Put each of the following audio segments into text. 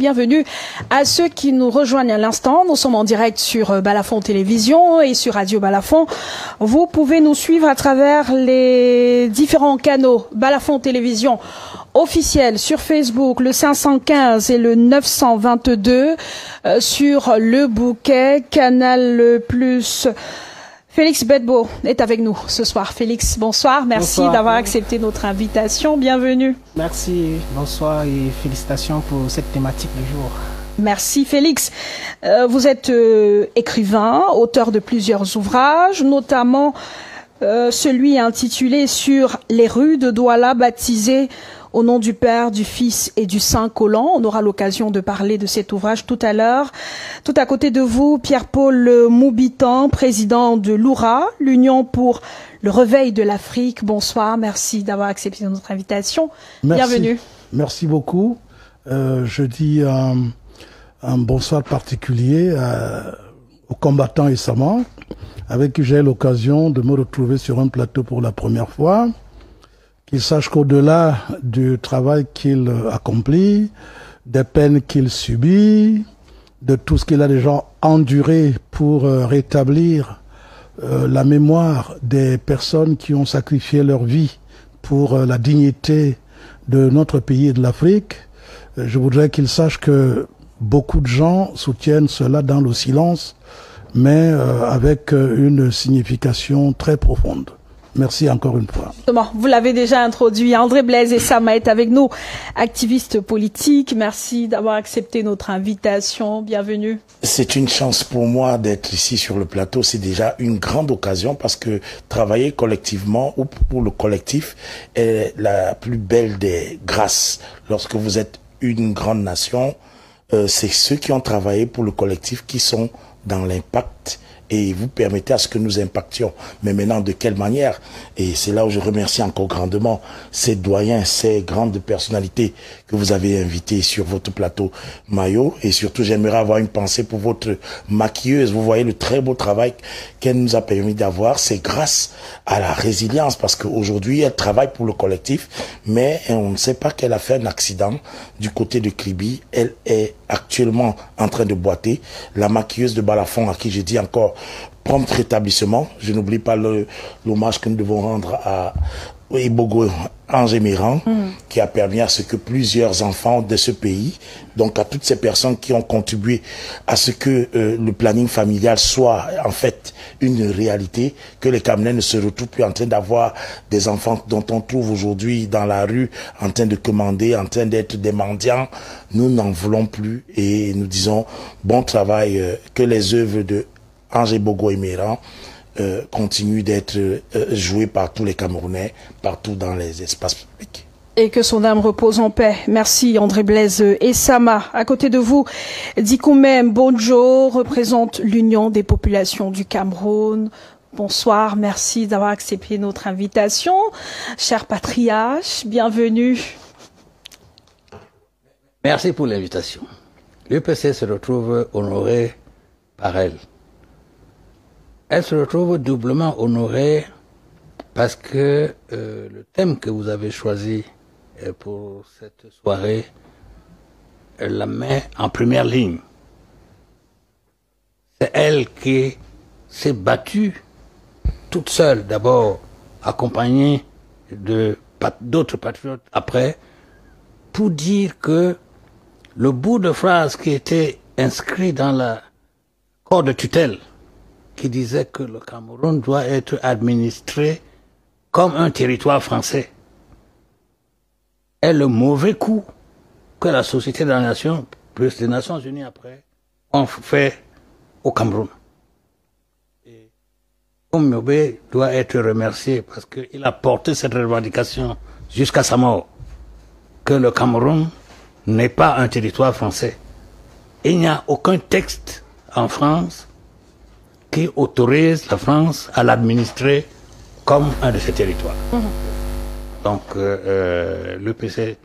bienvenue à ceux qui nous rejoignent à l'instant. Nous sommes en direct sur Balafon Télévision et sur Radio Balafon. Vous pouvez nous suivre à travers les différents canaux Balafon Télévision officiel sur Facebook, le 515 et le 922, sur le bouquet, Canal Plus. Félix Bedbo est avec nous ce soir. Félix, bonsoir. Merci d'avoir accepté notre invitation. Bienvenue. Merci. Bonsoir et félicitations pour cette thématique du jour. Merci Félix. Vous êtes écrivain, auteur de plusieurs ouvrages, notamment celui intitulé Sur les rues de Douala, baptisé au nom du Père, du Fils et du Saint-Collant. On aura l'occasion de parler de cet ouvrage tout à l'heure. Tout à côté de vous, Pierre-Paul Moubitan, président de l'URA, l'Union pour le réveil de l'Afrique. Bonsoir, merci d'avoir accepté notre invitation. Merci. Bienvenue. Merci beaucoup. Je dis un bonsoir particulier aux combattants Essama, avec qui j'ai l'occasion de me retrouver sur un plateau pour la première fois. Qu'il sache qu'au-delà du travail qu'il accomplit, des peines qu'il subit, de tout ce qu'il a déjà enduré pour rétablir la mémoire des personnes qui ont sacrifié leur vie pour la dignité de notre pays et de l'Afrique, je voudrais qu'il sache que beaucoup de gens soutiennent cela dans le silence, mais avec une signification très profonde. Merci encore une fois. Vous l'avez déjà introduit. André Blaise Essama est avec nous, activiste politique. Merci d'avoir accepté notre invitation. Bienvenue. C'est une chance pour moi d'être ici sur le plateau. C'est déjà une grande occasion parce que travailler collectivement ou pour le collectif est la plus belle des grâces. Lorsque vous êtes une grande nation, c'est ceux qui ont travaillé pour le collectif qui sont dans l'impact et vous permettez à ce que nous impactions. Mais maintenant, de quelle manière? Et c'est là où je remercie encore grandement ces doyens, ces grandes personnalités que vous avez invités sur votre plateau Mayo. Et surtout, j'aimerais avoir une pensée pour votre maquilleuse. Vous voyez le très beau travail qu'elle nous a permis d'avoir. C'est grâce à la résilience, parce qu'aujourd'hui, elle travaille pour le collectif, mais on ne sait pas qu'elle a fait un accident du côté de Kribi. Elle est actuellement en train de boiter. La maquilleuse de Balafon, à qui je dis encore prompt rétablissement. Je n'oublie pas l'hommage que nous devons rendre à Ibogo Angémiran, qui a permis à ce que plusieurs enfants de ce pays, donc à toutes ces personnes qui ont contribué à ce que le planning familial soit en fait une réalité, que les Camerounais ne se retrouvent plus en train d'avoir des enfants dont on trouve aujourd'hui dans la rue en train de commander, en train d'être des mendiants. Nous n'en voulons plus et nous disons bon travail, que les œuvres de Angé Bogo et Méran continue d'être joué par tous les Camerounais, partout dans les espaces publics. Et que son âme repose en paix. Merci André Blaise Essama. À côté de vous, Dikoumé Mbonjo représente l'Union des populations du Cameroun. Bonsoir, merci d'avoir accepté notre invitation. Cher patriarche, bienvenue. Merci pour l'invitation. L'UPC se retrouve honoré par elle. Elle se retrouve doublement honorée parce que le thème que vous avez choisi pour cette soirée la met en première ligne. C'est elle qui s'est battue toute seule, d'abord accompagnée d'autres patriotes après, pour dire que le bout de phrase qui était inscrit dans le corps de tutelle, qui disait que le Cameroun doit être administré comme un territoire français, est le mauvais coup que la Société des Nations, plus les Nations Unies après, ont fait au Cameroun. Et Oumiobe doit être remercié parce qu'il a porté cette revendication jusqu'à sa mort, que le Cameroun n'est pas un territoire français. Il n'y a aucun texte en France qui autorise la France à l'administrer comme un de ses territoires. Donc, l'UPC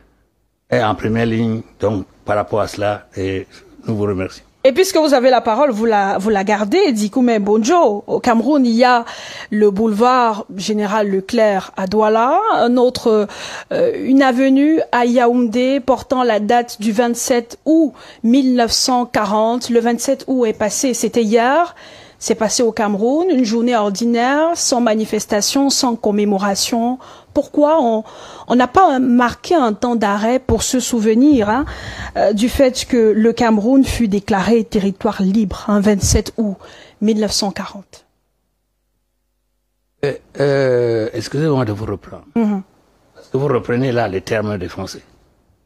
est en première ligne donc, par rapport à cela et nous vous remercions. Et puisque vous avez la parole, vous la gardez, Dikoumé Bonjo. Au Cameroun, il y a le boulevard Général Leclerc à Douala, une avenue à Yaoundé portant la date du 27 août 1940. Le 27 août est passé, c'était hier. C'est passé au Cameroun, une journée ordinaire, sans manifestation, sans commémoration. Pourquoi on n'a pas marqué un temps d'arrêt pour se souvenir du fait que le Cameroun fut déclaré territoire libre, 27 août 1940? Excusez-moi de vous reprendre. Parce que vous reprenez là les termes des Français.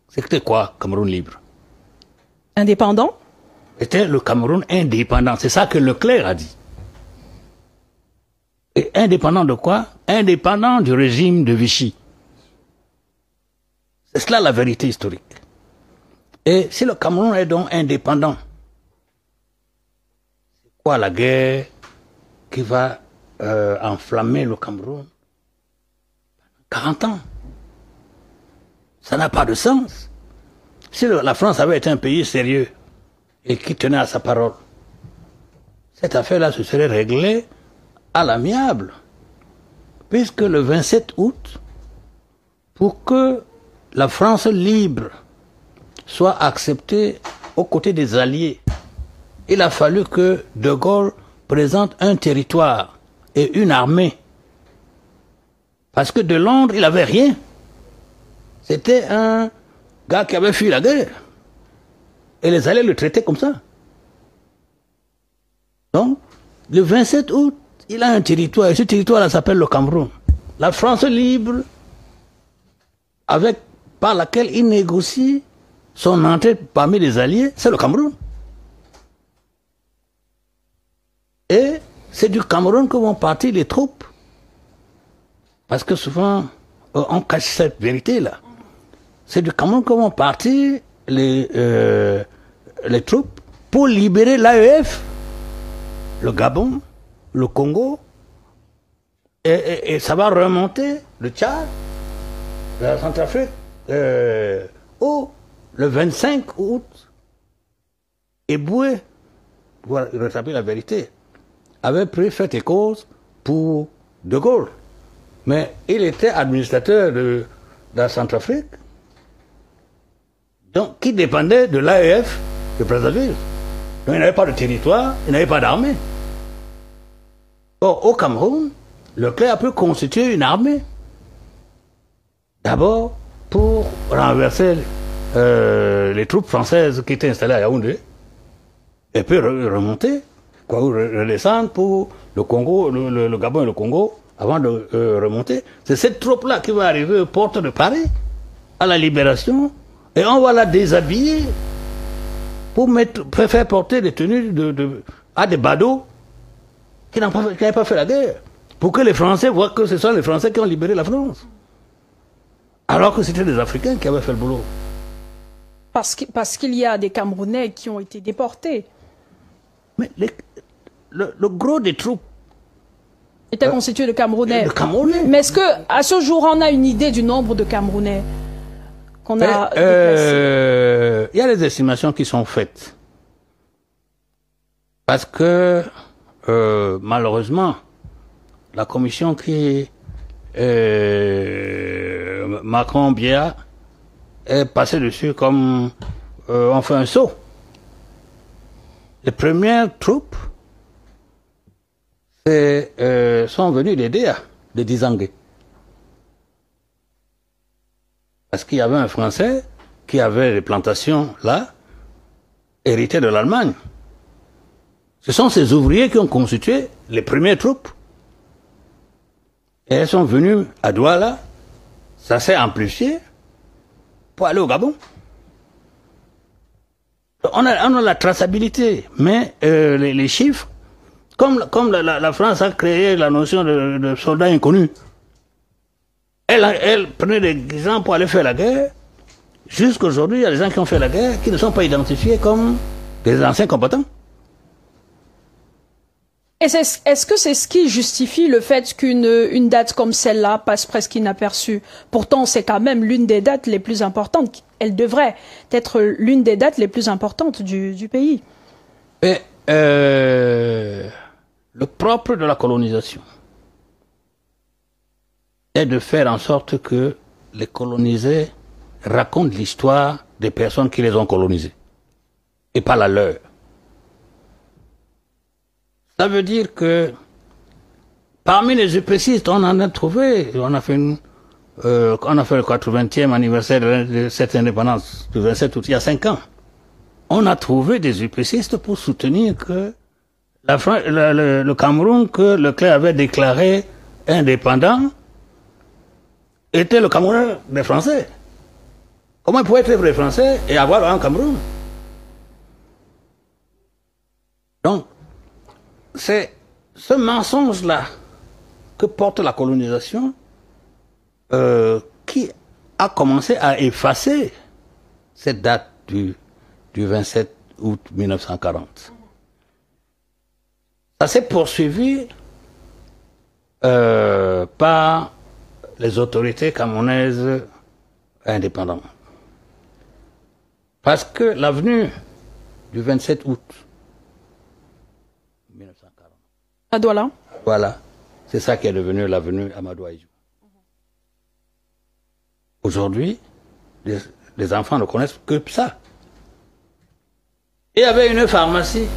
C'était quoi, Cameroun libre? Indépendant? C'était le Cameroun indépendant. C'est ça que Leclerc a dit. Et indépendant de quoi? Indépendant du régime de Vichy. C'est cela la vérité historique. Et si le Cameroun est donc indépendant, c'est quoi la guerre qui va enflammer le Cameroun? 40 ans. Ça n'a pas de sens. Si la France avait été un pays sérieux, et qui tenait à sa parole, cette affaire-là se serait réglée à l'amiable. Puisque le 27 août, pour que la France libre soit acceptée aux côtés des Alliés, il a fallu que De Gaulle présente un territoire et une armée. Parce que de Londres, il n'avait rien. C'était un gars qui avait fui la guerre. Et les Alliés le traitaient comme ça. Donc, le 27 août, il a un territoire, et ce territoire-là s'appelle le Cameroun. La France libre, par laquelle il négocie son entrée parmi les Alliés, c'est le Cameroun. Et c'est du Cameroun que vont partir les troupes. Parce que souvent, on cache cette vérité-là. C'est du Cameroun que vont partir les troupes pour libérer l'AEF, le Gabon, le Congo, et ça va remonter le Tchad, la Centrafrique, le 25 août. Eboué, pour rétablir la vérité, avait pris fait et cause pour De Gaulle. Mais il était administrateur de la Centrafrique, donc qui dépendait de l'AEF de Brazzaville. Donc il n'avait pas de territoire, il n'avait pas d'armée. Or, au Cameroun, Leclerc a pu constituer une armée. D'abord, pour renverser les troupes françaises qui étaient installées à Yaoundé, et puis remonter, redescendre pour le Congo, le Gabon et le Congo, avant de remonter. C'est cette troupe-là qui va arriver aux portes de Paris, à la Libération, et on va la déshabiller pour faire porter des tenues à des badauds qui n'avaient pas fait la guerre, pour que les Français voient que ce sont les Français qui ont libéré la France. Alors que c'était des Africains qui avaient fait le boulot. Parce qu'il y a des Camerounais qui ont été déportés. Mais le gros des troupes était constitué de Camerounais. De Camerounais. Mais est-ce qu'à ce jour, on a une idée du nombre de Camerounais qu'on a déplacés? Il y a des estimations qui sont faites. Parce que, malheureusement, la commission qui Macron-Biya est passée dessus comme on fait un saut. Les premières troupes sont venues des DA, de Dizangue. Parce qu'il y avait un Français qui avait des plantations là, héritées de l'Allemagne. Ce sont ces ouvriers qui ont constitué les premières troupes. Et elles sont venues à Douala, ça s'est amplifié pour aller au Gabon. On a la traçabilité, mais les chiffres, comme la France a créé la notion de soldats inconnus, elle prenait des gens pour aller faire la guerre. Jusqu'aujourd'hui, il y a des gens qui ont fait la guerre qui ne sont pas identifiés comme des anciens combattants. Est-ce que c'est ce qui justifie le fait qu'une date comme celle-là passe presque inaperçue? Pourtant, c'est quand même l'une des dates les plus importantes. Elle devrait être l'une des dates les plus importantes du pays. Et le propre de la colonisation est de faire en sorte que les colonisés racontent l'histoire des personnes qui les ont colonisés et pas la leur. Ça veut dire que parmi les épaissistes, on en a trouvé, on a fait le 80e anniversaire de cette indépendance, du 27 août, il y a 5 ans. On a trouvé des épaissistes pour soutenir que le Cameroun, que Leclerc avait déclaré indépendant, était le Cameroun des Français. Comment il pouvait être des Français et avoir un Cameroun? Donc, c'est ce mensonge-là que porte la colonisation qui a commencé à effacer cette date du 27 août 1940. Ça s'est poursuivi par les autorités camerounaises indépendantes. Parce que l'avenue du 27 août 1940. À Douala. Voilà. C'est ça qui est devenu l'avenue Amadou Ahidjo. Aujourd'hui, les enfants ne connaissent que ça. Il y avait une pharmacie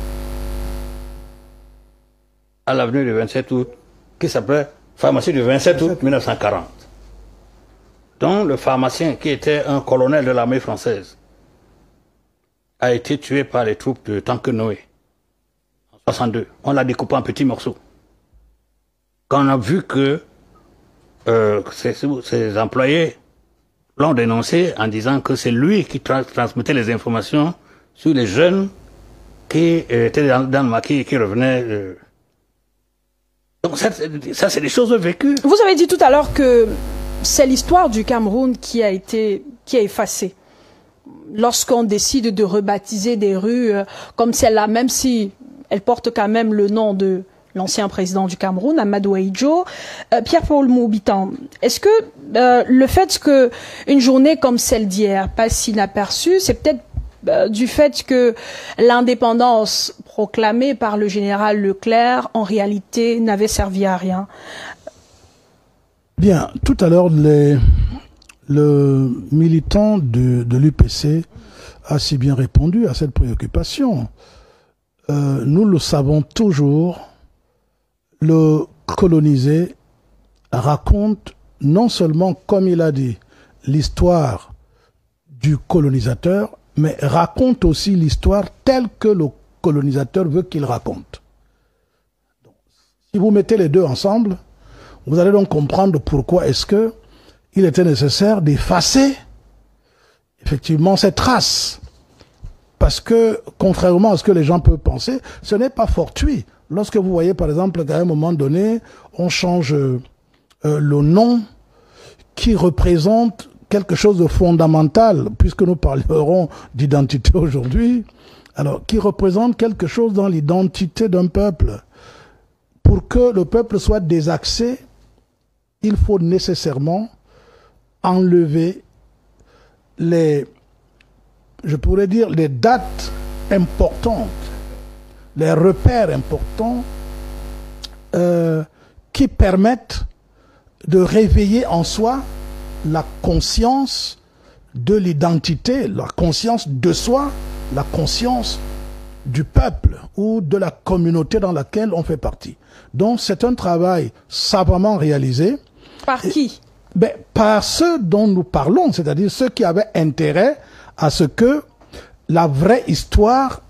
à l'avenue du 27 août qui s'appelait pharmacie du 27 août 1940. dont le pharmacien, qui était un colonel de l'armée française, a été tué par les troupes de Tankenoé en 62. On l'a découpé en petits morceaux. Quand on a vu que ses employés l'ont dénoncé en disant que c'est lui qui transmettait les informations sur les jeunes qui étaient dans le maquis et qui revenaient. Donc ça c'est des choses vécues. Vous avez dit tout à l'heure que c'est l'histoire du Cameroun qui a effacée. Lorsqu'on décide de rebaptiser des rues comme celle-là, même si elle porte quand même le nom de l'ancien président du Cameroun, Amadou Ahidjo. Pierre-Paul Moubitan, est-ce que le fait qu'une journée comme celle d'hier passe inaperçue, c'est peut-être du fait que l'indépendance proclamée par le général Leclerc, en réalité, n'avait servi à rien? Bien, tout à l'heure, le militant de l'UPC a si bien répondu à cette préoccupation. Nous le savons toujours, le colonisé raconte non seulement, comme il a dit, l'histoire du colonisateur, mais raconte aussi l'histoire telle que le colonisateur veut qu'il raconte. Donc, si vous mettez les deux ensemble, vous allez donc comprendre pourquoi est-ce que il était nécessaire d'effacer effectivement cette trace. Parce que, contrairement à ce que les gens peuvent penser, ce n'est pas fortuit. Lorsque vous voyez, par exemple, qu'à un moment donné, on change le nom qui représente quelque chose de fondamental, puisque nous parlerons d'identité aujourd'hui, alors qui représente quelque chose dans l'identité d'un peuple. Pour que le peuple soit désaxé, il faut nécessairement enlever je pourrais dire, les dates importantes, les repères importants qui permettent de réveiller en soi la conscience de l'identité, la conscience de soi, la conscience du peuple ou de la communauté dans laquelle on fait partie. Donc c'est un travail savamment réalisé. Par qui? Par ceux dont nous parlons, c'est-à-dire ceux qui avaient intérêt à ce que la vraie histoire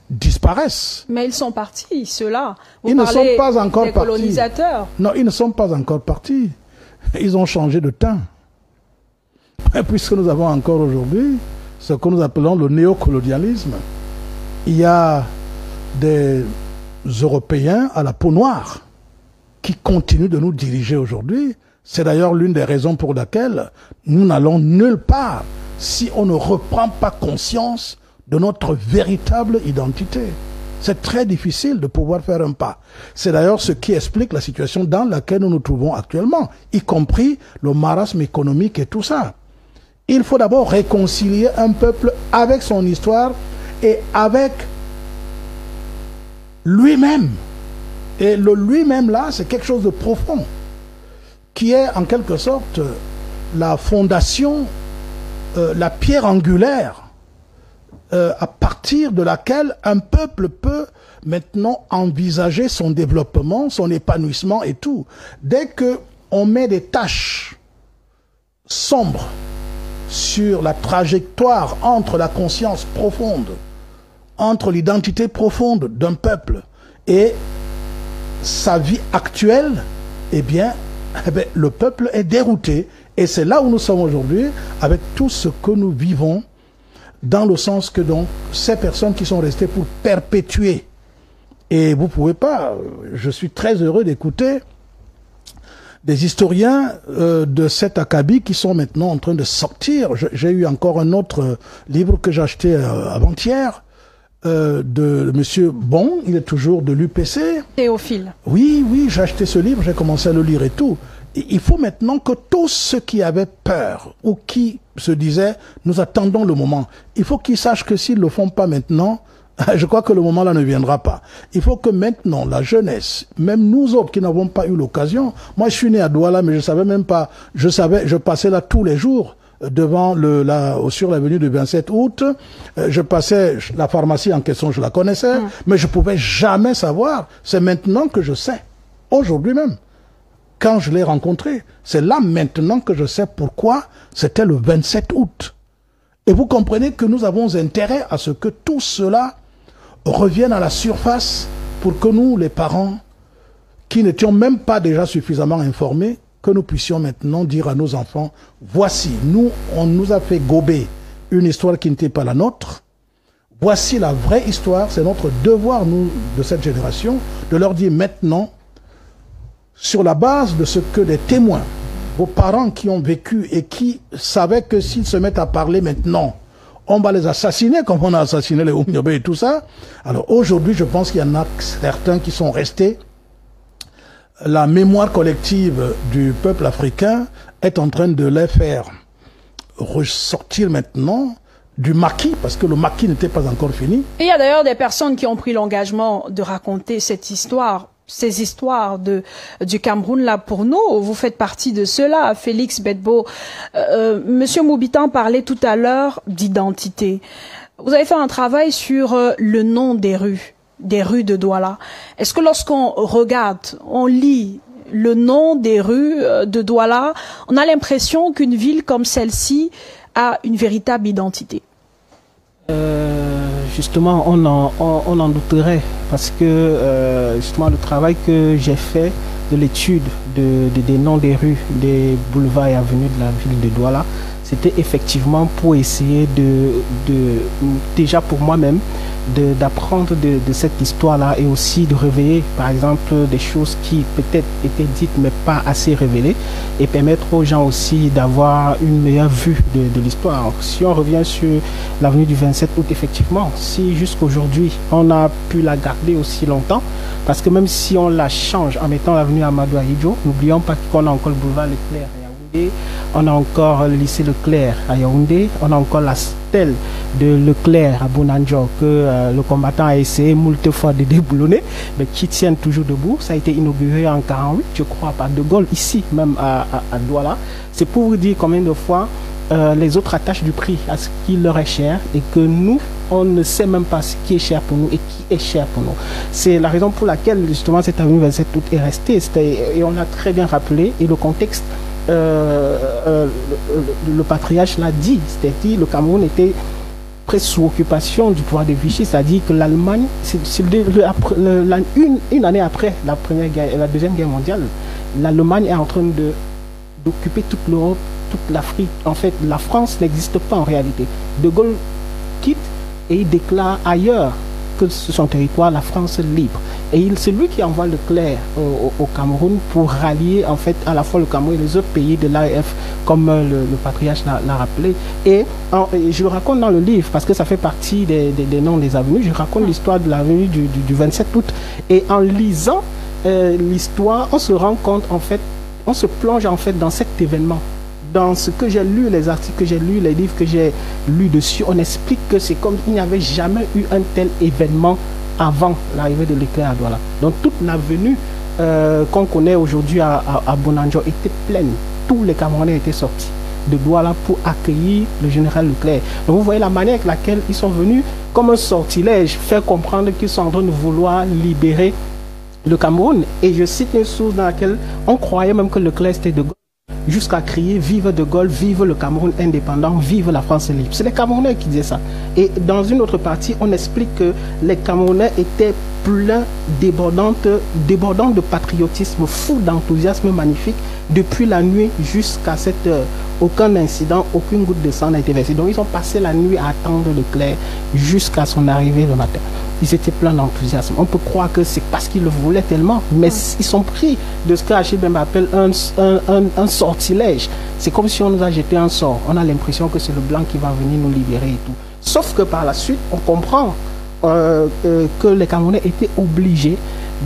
disparaisse. Mais ils sont partis, ceux-là. Ils ne sont pas encore partis. Colonisateurs. Non, ils ne sont pas encore partis. Ils ont changé de teint. Puisque nous avons encore aujourd'hui ce que nous appelons le néocolonialisme. Il y a des Européens à la peau noire qui continuent de nous diriger aujourd'hui. C'est d'ailleurs l'une des raisons pour laquelle nous n'allons nulle part si on ne reprend pas conscience de notre véritable identité. C'est très difficile de pouvoir faire un pas. C'est d'ailleurs ce qui explique la situation dans laquelle nous nous trouvons actuellement, y compris le marasme économique et tout ça. Il faut d'abord réconcilier un peuple avec son histoire et avec lui-même. Et le lui-même là, c'est quelque chose de profond, qui est en quelque sorte la fondation, la pierre angulaire, à partir de laquelle un peuple peut maintenant envisager son développement, son épanouissement et tout. Dès que on met des taches sombres sur la trajectoire entre la conscience profonde, entre l'identité profonde d'un peuple et sa vie actuelle, eh bien, le peuple est dérouté. Et c'est là où nous sommes aujourd'hui, avec tout ce que nous vivons, dans le sens que donc, ces personnes qui sont restées pour perpétuer, et vous pouvez pas, je suis très heureux d'écouter des historiens de cet acabit qui sont maintenant en train de sortir. J'ai eu encore un autre livre que j'ai acheté avant-hier, de monsieur Bon, il est toujours de l'UPC. Théophile. Oui, j'ai acheté ce livre, j'ai commencé à le lire et tout. Il faut maintenant que tous ceux qui avaient peur ou qui se disaient « nous attendons le moment », il faut qu'ils sachent que s'ils ne le font pas maintenant, je crois que le moment là ne viendra pas. Il faut que maintenant la jeunesse, même nous autres qui n'avons pas eu l'occasion, moi je suis né à Douala mais je savais même pas, je passais là tous les jours devant sur l'avenue du 27 août, je passais la pharmacie en question, je la connaissais, mais je pouvais jamais savoir. C'est maintenant que je sais, aujourd'hui même. Quand je l'ai rencontré, c'est là maintenant que je sais pourquoi c'était le 27 août. Et vous comprenez que nous avons intérêt à ce que tout cela revienne à la surface pour que nous, les parents, qui n'étions même pas déjà suffisamment informés, que nous puissions maintenant dire à nos enfants, voici, nous, on nous a fait gober une histoire qui n'était pas la nôtre. Voici la vraie histoire, c'est notre devoir, nous, de cette génération, de leur dire maintenant, sur la base de ce que des témoins, vos parents qui ont vécu et qui savaient que s'ils se mettent à parler maintenant, on va les assassiner comme on a assassiné les Oumniobé et tout ça. Alors aujourd'hui, je pense qu'il y en a certains qui sont restés. La mémoire collective du peuple africain est en train de les faire ressortir maintenant du maquis, parce que le maquis n'était pas encore fini. Et il y a d'ailleurs des personnes qui ont pris l'engagement de raconter cette histoire, ces histoires du Cameroun là pour nous. Vous faites partie de ceux-là. Félix Bedbo, Monsieur Moubitan parlait tout à l'heure d'identité. Vous avez fait un travail sur le nom des rues de Douala. Est-ce que lorsqu'on regarde, on lit le nom des rues de Douala, on a l'impression qu'une ville comme celle-ci a une véritable identité? Justement, on en douterait parce que justement le travail que j'ai fait de l'étude des noms des rues, des boulevards et avenues de la ville de Douala, c'était effectivement pour essayer déjà pour moi-même, d'apprendre de cette histoire-là et aussi de réveiller, par exemple, des choses qui peut-être étaient dites mais pas assez révélées et permettre aux gens aussi d'avoir une meilleure vue de l'histoire. Si on revient sur l'avenue du 27 août, effectivement, si jusqu'aujourd'hui on a pu la garder aussi longtemps, parce que même si on la change en mettant l'avenue Amadou Ahidjo, n'oublions pas qu'on a encore le boulevard Leclerc à Yaoundé, on a encore le lycée Leclerc à Yaoundé, on a encore la stèle de Leclerc à Bounandjo que le combattant a essayé moult fois de déboulonner, mais qui tiennent toujours debout. Ça a été inauguré en 48, je crois, par De Gaulle, ici même à Douala. C'est pour vous dire combien de fois les autres attachent du prix à ce qui leur est cher et que nous, on ne sait même pas ce qui est cher pour nous et qui est cher pour nous. C'est la raison pour laquelle justement cette avenue 27 août est restée et on a très bien rappelé et le contexte le patriarche l'a dit, c'est-à-dire le Cameroun était presque sous occupation du pouvoir de Vichy, c'est-à-dire que l'Allemagne, une année après la Deuxième Guerre mondiale, l'Allemagne est en train d'occuper toute l'Europe, toute l'Afrique. En fait, la France n'existe pas en réalité. De Gaulle quitte et il déclare ailleurs que sur son territoire, la France est libre. Et c'est lui qui envoie Leclerc au Cameroun pour rallier en fait à la fois le Cameroun et les autres pays de l'AEF, comme le patriarche l'a rappelé. Et je le raconte dans le livre parce que ça fait partie des noms des avenues. Je raconte l'histoire de l'avenue du 27 août. Et en lisant l'histoire, on se rend compte en fait, on se plonge en fait dans cet événement. Dans ce que j'ai lu, les articles que j'ai lus, les livres que j'ai lus dessus, on explique que c'est comme s'il n'y avait jamais eu un tel événement avant l'arrivée de Leclerc à Douala. Donc toute l'avenue qu'on connaît aujourd'hui à Bonanjo était pleine. Tous les Camerounais étaient sortis de Douala pour accueillir le général Leclerc. Donc vous voyez la manière avec laquelle ils sont venus comme un sortilège, faire comprendre qu'ils sont en train de vouloir libérer le Cameroun. Et je cite une source dans laquelle on croyait même que Leclerc c'était de Gaulle, jusqu'à crier vive de Gaulle, vive le Cameroun indépendant, vive la France libre. C'est les Camerounais qui disaient ça. Et dans une autre partie, on explique que les Camerounais étaient pleins, débordants de patriotisme, fous d'enthousiasme magnifique depuis la nuit jusqu'à cette heure. Aucun incident, aucune goutte de sang n'a été versée. Donc ils ont passé la nuit à attendre Leclerc jusqu'à son arrivée le matin. Ils étaient pleins d'enthousiasme. On peut croire que c'est parce qu'ils le voulaient tellement, mais ils sont pris de ce qu'Achille Bemba appelle un sortilège. C'est comme si on nous a jeté un sort. On a l'impression que c'est le blanc qui va venir nous libérer et tout. Sauf que par la suite, on comprend que les Camerounais étaient obligés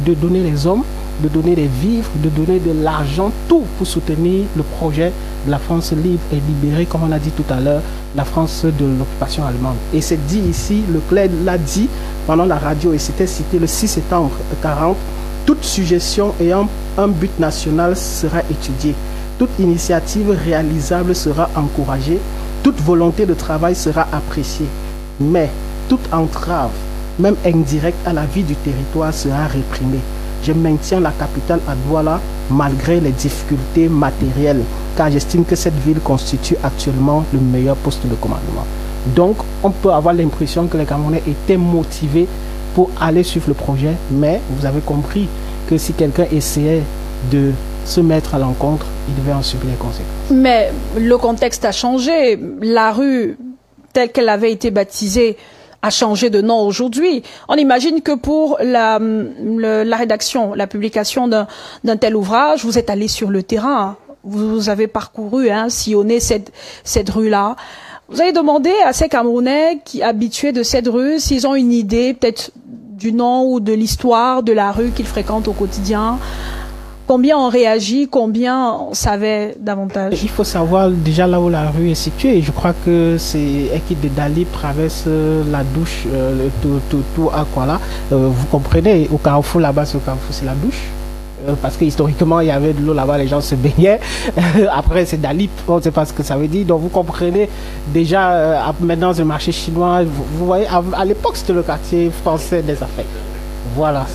de donner les hommes, de donner des vivres, de donner de l'argent, tout pour soutenir le projet de la France libre et libérée, comme on a dit tout à l'heure, la France de l'occupation allemande. Et c'est dit ici, Leclerc l'a dit pendant la radio, et c'était cité le 6 septembre 1940, toute suggestion ayant un but national sera étudiée, toute initiative réalisable sera encouragée, toute volonté de travail sera appréciée, mais toute entrave, même indirecte à la vie du territoire, sera réprimée. Je maintiens la capitale à Douala malgré les difficultés matérielles, car j'estime que cette ville constitue actuellement le meilleur poste de commandement. Donc, on peut avoir l'impression que les Camerounais étaient motivés pour aller suivre le projet, mais vous avez compris que si quelqu'un essayait de se mettre à l'encontre, il devait en subir les conséquences. Mais le contexte a changé. La rue, telle qu'elle avait été baptisée, a changé de nom aujourd'hui. On imagine que pour la rédaction, la publication d'un tel ouvrage, vous êtes allé sur le terrain, vous avez parcouru, sillonné cette rue-là. Vous avez demandé à ces Camerounais qui habitués de cette rue s'ils ont une idée peut-être du nom ou de l'histoire de la rue qu'ils fréquentent au quotidien. Combien on réagit, combien on savait davantage? Il faut savoir déjà là où la rue est située. Je crois que c'est Ekid de Dalip traverse la douche, tout à quoi là. Vous comprenez, au carrefour là-bas, c'est la douche. Parce que historiquement, il y avait de l'eau là-bas, les gens se baignaient. Après, c'est Dalip, on ne sait pas ce que ça veut dire. Donc, vous comprenez, déjà, maintenant, c'est le marché chinois. Vous voyez, à l'époque, c'était le quartier français des affaires. Voilà,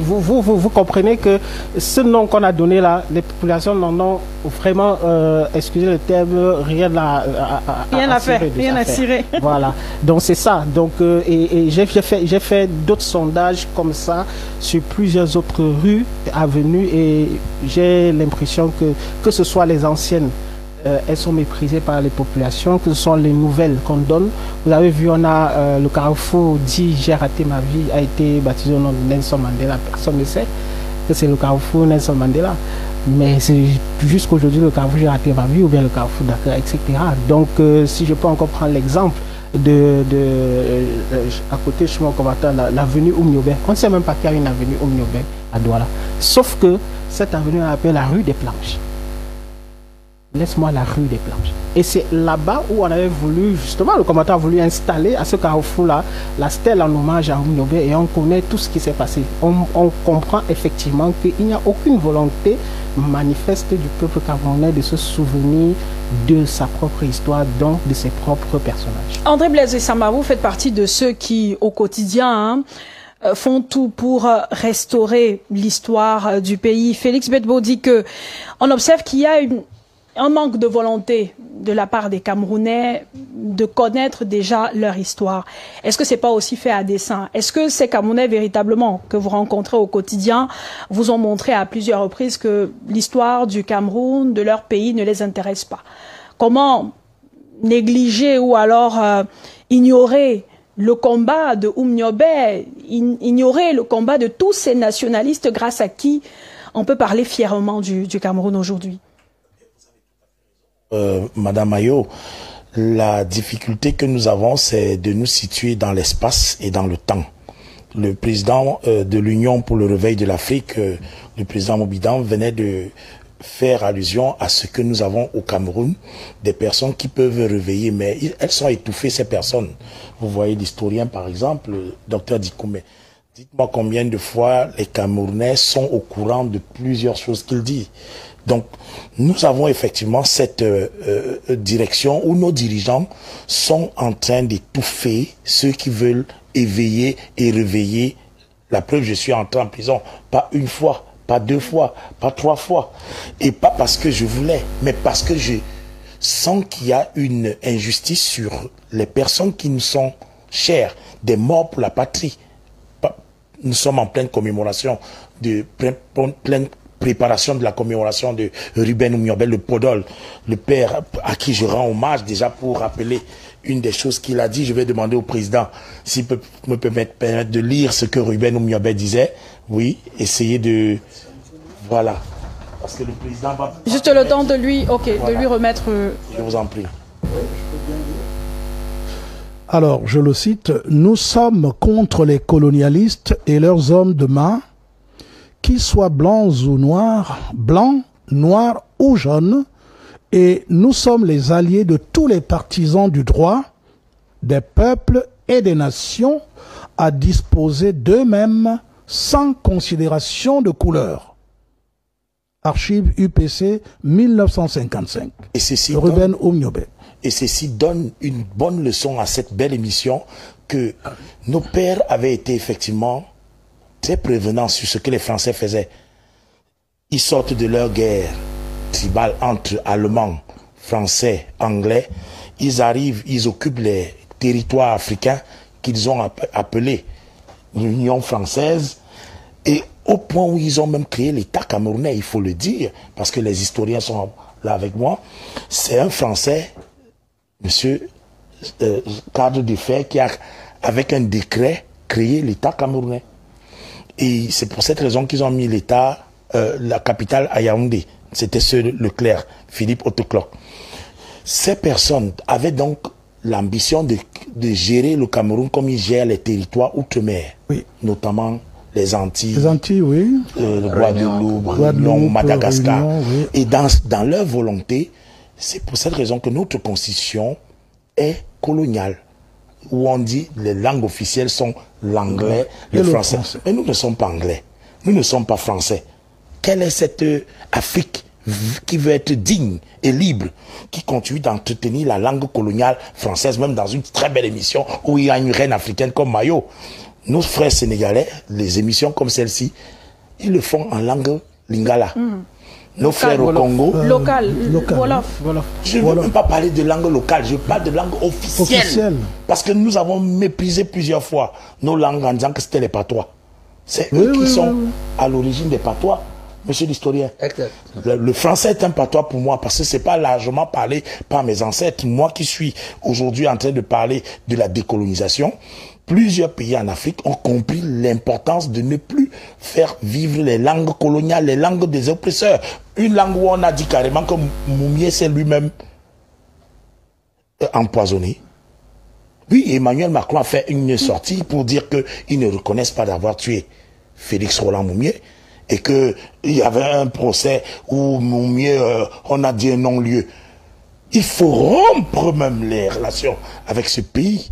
vous comprenez que ce nom qu'on a donné là, les populations n'en ont vraiment, excusez le terme, rien à cirer. Voilà, donc c'est ça. Donc, et j'ai fait d'autres sondages comme ça sur plusieurs autres rues, avenues, et j'ai l'impression que ce soit les anciennes, elles sont méprisées par les populations, que ce sont les nouvelles qu'on donne. Vous avez vu, on a le carrefour dit J'ai raté ma vie, a été baptisé au nom de Nelson Mandela. Personne ne sait que c'est le carrefour Nelson Mandela. Mais c'est jusqu'aujourd'hui le carrefour J'ai raté ma vie ou bien le carrefour Dakar, etc. Donc, si je peux encore prendre l'exemple à côté de chemin combattant, l'avenue Oumniobé. On ne sait même pas qu'il y a une avenue Oumniobé à Douala. Sauf que cette avenue est appelée la rue des Planches. Laisse-moi la rue des Planches. Et c'est là-bas où on avait voulu, justement, le combattant a voulu installer à ce carrefour-là la stèle en hommage à Oumniobé, et on connaît tout ce qui s'est passé. On comprend effectivement qu'il n'y a aucune volonté manifeste du peuple camerounais de se souvenir de sa propre histoire, donc de ses propres personnages. André Blaise Samba, vous faites partie de ceux qui, au quotidien, font tout pour restaurer l'histoire du pays. Félix Bedbo dit que on observe qu'il y a un manque de volonté de la part des Camerounais de connaître déjà leur histoire. Est-ce que c'est pas aussi fait à dessein? Est-ce que ces Camerounais véritablement que vous rencontrez au quotidien vous ont montré à plusieurs reprises que l'histoire du Cameroun, de leur pays, ne les intéresse pas? Comment négliger ou alors ignorer le combat de Oumniobé, ignorer le combat de tous ces nationalistes grâce à qui on peut parler fièrement du Cameroun aujourd'hui? Madame Ayo, la difficulté que nous avons, c'est de nous situer dans l'espace et dans le temps. Le président de l'Union pour le réveil de l'Afrique, le président Mobidan, venait de faire allusion à ce que nous avons au Cameroun, des personnes qui peuvent réveiller, mais elles sont étouffées, ces personnes. Vous voyez l'historien, par exemple, Dr Dikoumé. Dites-moi combien de fois les Camerounais sont au courant de plusieurs choses qu'il dit. Donc, nous avons effectivement cette direction où nos dirigeants sont en train d'étouffer ceux qui veulent éveiller et réveiller. La preuve, je suis entré en prison, pas une fois, pas deux fois, pas trois fois. Et pas parce que je voulais, mais parce que je sens qu'il y a une injustice sur les personnes qui nous sont chères, des morts pour la patrie. Nous sommes en pleine commémoration, pleine préparation de la commémoration de Ruben Oumyobé, le Podol, le père à qui je rends hommage déjà pour rappeler une des choses qu'il a dit. Je vais demander au président s'il peut me permettre de lire ce que Ruben Oumyobé disait. Oui, essayer de... Voilà. Parce que le président va... Juste le temps de lui, de lui remettre... Je vous en prie. Alors, je le cite, « Nous sommes contre les colonialistes et leurs hommes de main, qu'ils soient blancs ou noirs, ou jaunes, et nous sommes les alliés de tous les partisans du droit, des peuples et des nations à disposer d'eux-mêmes sans considération de couleur. » Archives UPC 1955. Et ceci Ruben Oumyobé. Et ceci donne une bonne leçon à cette belle émission que nos pères avaient été effectivement très prévenants sur ce que les Français faisaient. Ils sortent de leur guerre tribale entre Allemands, Français, Anglais. Ils arrivent, ils occupent les territoires africains qu'ils ont appelés l'Union française. Et au point où ils ont même créé l'État camerounais, il faut le dire, parce que les historiens sont là avec moi. C'est un Français... Monsieur Cadre de Fer qui a, avec un décret, créé l'État camerounais. Et c'est pour cette raison qu'ils ont mis l'État, la capitale à Yaoundé. C'était Leclerc, Philippe Autocloc. Ces personnes avaient donc l'ambition de gérer le Cameroun comme ils gèrent les territoires outre-mer. Oui. Notamment les Antilles. Les Antilles, oui. Guadeloupe, Madagascar. Réunion, oui. Et dans leur volonté, c'est pour cette raison que notre constitution est coloniale, où on dit les langues officielles sont l'anglais, le français. Mais nous ne sommes pas anglais, nous ne sommes pas français. Quelle est cette Afrique qui veut être digne et libre, qui continue d'entretenir la langue coloniale française, même dans une très belle émission où il y a une reine africaine comme Mayo? Nos frères sénégalais, les émissions comme celle-ci, ils le font en langue lingala. Nos frères au Congo. Local. Je ne veux même pas parler de langue locale, je parle de langue officielle. Parce que nous avons méprisé plusieurs fois nos langues en disant que c'était les patois. C'est eux qui sont à l'origine des patois, monsieur l'historien. Le français est un patois pour moi parce que c'est pas largement parlé par mes ancêtres. Moi qui suis aujourd'hui en train de parler de la décolonisation, plusieurs pays en Afrique ont compris l'importance de ne plus faire vivre les langues coloniales, les langues des oppresseurs. Une langue où on a dit carrément que Moumié s'est lui-même empoisonné. Oui, Emmanuel Macron a fait une sortie pour dire qu'ils ne reconnaissent pas d'avoir tué Félix Roland Moumié et qu'il y avait un procès où Moumié, on a dit un non-lieu. Il faut rompre même les relations avec ce pays.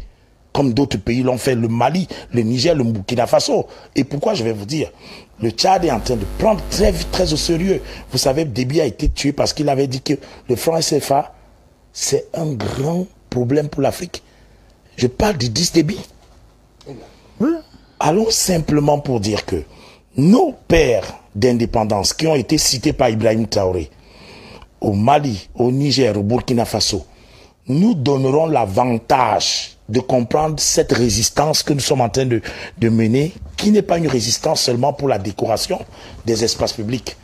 Comme d'autres pays l'ont fait, le Mali, le Niger, le Burkina Faso. Et pourquoi je vais vous dire, le Tchad est en train de prendre très au sérieux. Vous savez, Déby a été tué parce qu'il avait dit que le franc CFA, c'est un grand problème pour l'Afrique. Je parle du 10 Déby. Allons simplement pour dire que nos pères d'indépendance qui ont été cités par Ibrahim Traoré, au Mali, au Niger, au Burkina Faso, nous donnerons l'avantage de comprendre cette résistance que nous sommes en train de mener, qui n'est pas une résistance seulement pour la décoration des espaces publics,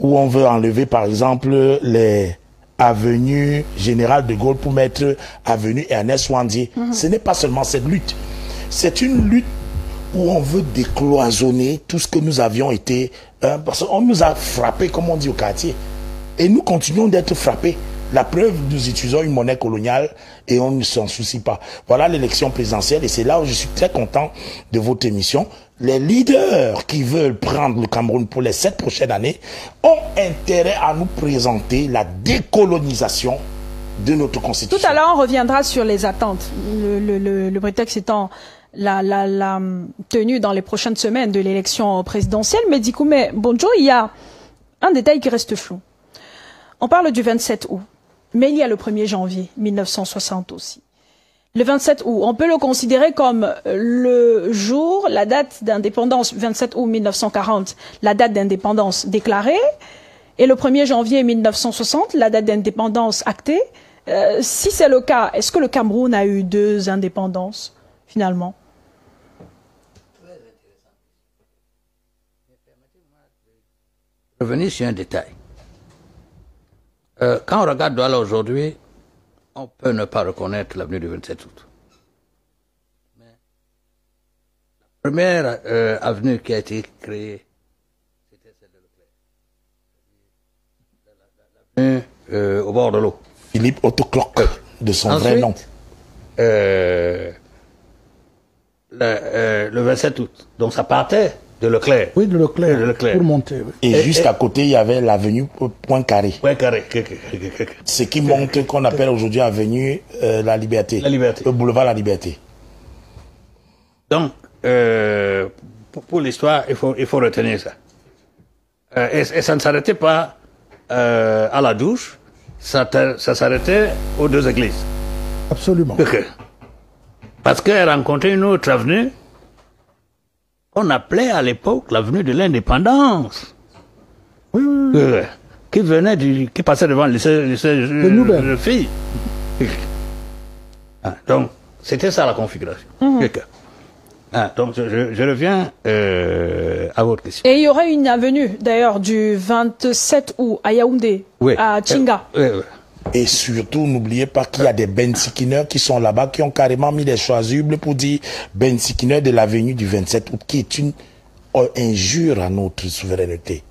où on veut enlever par exemple les avenues Général de Gaulle pour mettre avenue Ernest Ouandier. Ce n'est pas seulement cette lutte, c'est une lutte où on veut décloisonner tout ce que nous avions été, parce qu'on nous a frappés, comme on dit au quartier, et nous continuons d'être frappés. La preuve, nous utilisons une monnaie coloniale et on ne s'en soucie pas. Voilà l'élection présidentielle et c'est là où je suis très content de votre émission. Les leaders qui veulent prendre le Cameroun pour les 7 prochaines années ont intérêt à nous présenter la décolonisation de notre constitution. Tout à l'heure, on reviendra sur les attentes. Le prétexte étant la tenue dans les prochaines semaines de l'élection présidentielle. Mais Dikoumé Bonjo, il y a un détail qui reste flou. On parle du 27 août, mais il y a le 1er janvier 1960 aussi. Le 27 août, on peut le considérer comme le jour, la date d'indépendance, 27 août 1940, la date d'indépendance déclarée, et le 1er janvier 1960, la date d'indépendance actée. Si c'est le cas, est-ce que le Cameroun a eu 2 indépendances, finalement? Revenir sur un détail. Quand on regarde Douala aujourd'hui, on peut ne pas reconnaître l'avenue du 27 août. Mais la première avenue qui a été créée, c'était celle de Leclerc. L'avenue au bord de l'eau. Philippe Autocloc, de son vrai nom. Le 27 août. Donc ça partait de Leclerc. Oui, de Leclerc. Pour monter. Oui. Et juste à côté, il y avait l'avenue Poincaré. Poincaré. Ce qui monte, qu'on appelle aujourd'hui avenue La Liberté. La Liberté. Le boulevard La Liberté. Donc, pour l'histoire, il faut retenir ça. Et ça ne s'arrêtait pas à la douche, ça s'arrêtait aux 2 églises. Absolument. Parce qu'elle rencontrait une autre avenue qu'on appelait à l'époque l'avenue de l'Indépendance. Oui, oui, oui. Qui passait devant le lycée de filles. Donc, c'était ça la configuration. Donc, je reviens à votre question. Et il y aurait une avenue, d'ailleurs, du 27 août à Yaoundé, à Tchinga. Et surtout, n'oubliez pas qu'il y a des bensikineurs qui sont là-bas, qui ont carrément mis des chasubles pour dire bensikineurs de l'avenue du 27 août, qui est une injure à notre souveraineté.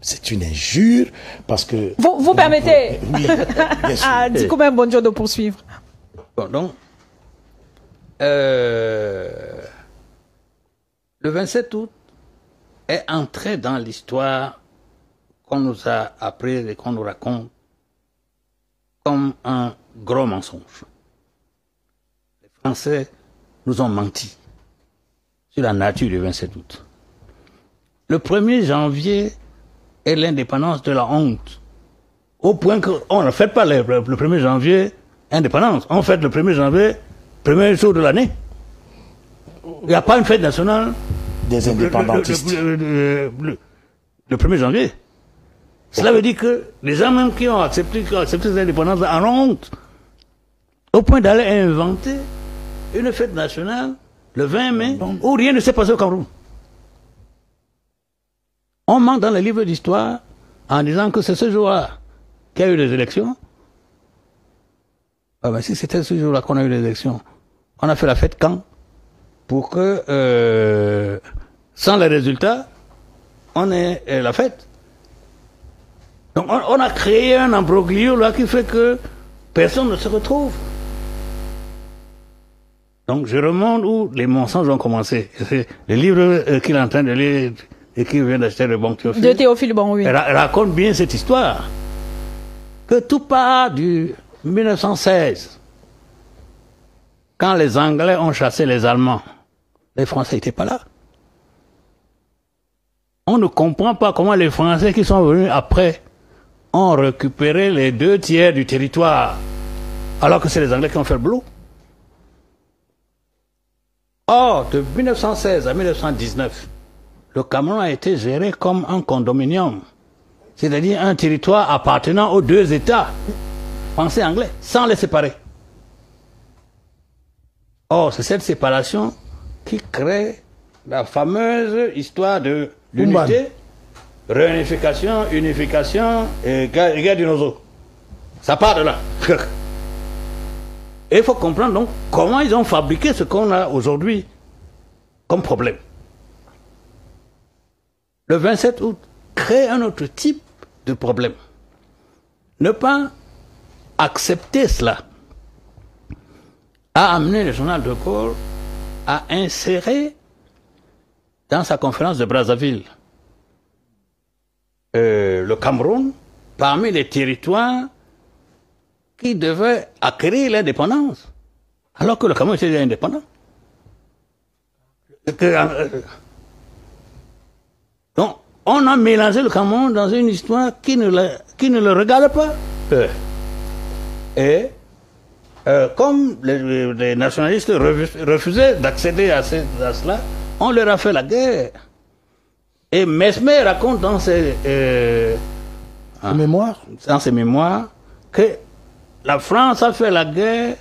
C'est une injure parce que... Vous permettez, Dikoumé Bonjo, de poursuivre. Bon, donc, le 27 août est entré dans l'histoire qu'on nous a appris et qu'on nous raconte comme un gros mensonge. Les Français nous ont menti sur la nature du 27 août. Le 1er janvier est l'indépendance de la honte. Au point qu'on ne fait pas le 1er janvier indépendance. On fête le 1er janvier, premier jour de l'année. Il n'y a pas une fête nationale des indépendantistes. Le 1er janvier. Cela veut dire que les gens même qui ont accepté cette indépendance en ont honte. Au point d'aller inventer une fête nationale le 20 mai où rien ne s'est passé au Cameroun. On ment dans les livres d'histoire en disant que c'est ce jour-là qu'il y a eu les élections. Ah ben si c'était ce jour-là qu'on a eu les élections, on a fait la fête quand? Pour que, sans les résultats, on ait la fête. Donc on a créé un imbroglio là qui fait que personne ne se retrouve. Donc je remonte où les mensonges ont commencé. C'est le livre qu'il est en train de lire et qu'il vient d'acheter de Bon Théophile. De Théophile Bon, oui. Raconte bien cette histoire. Que tout part du 1916. Quand les Anglais ont chassé les Allemands, les Français n'étaient pas là. On ne comprend pas comment les Français qui sont venus après ont récupéré les 2/3 du territoire, alors que c'est les Anglais qui ont fait le boulot. Or, de 1916 à 1919, le Cameroun a été géré comme un condominium, c'est-à-dire un territoire appartenant aux 2 États, français et anglais, sans les séparer. Or, c'est cette séparation qui crée la fameuse histoire de l'unité, réunification, unification et guerre du Nozo. Ça part de là. Et il faut comprendre donc comment ils ont fabriqué ce qu'on a aujourd'hui comme problème. Le 27 août crée un autre type de problème. Ne pas accepter cela a amené le journal de Gaulle à insérer dans sa conférence de Brazzaville le Cameroun parmi les territoires qui devaient acquérir l'indépendance, alors que le Cameroun était déjà indépendant. Donc, on a mélangé le Cameroun dans une histoire qui ne le regarde pas. Et comme les nationalistes refusaient d'accéder à cela, on leur a fait la guerre. Et Mesmer raconte dans ses mémoires que la France a fait la guerre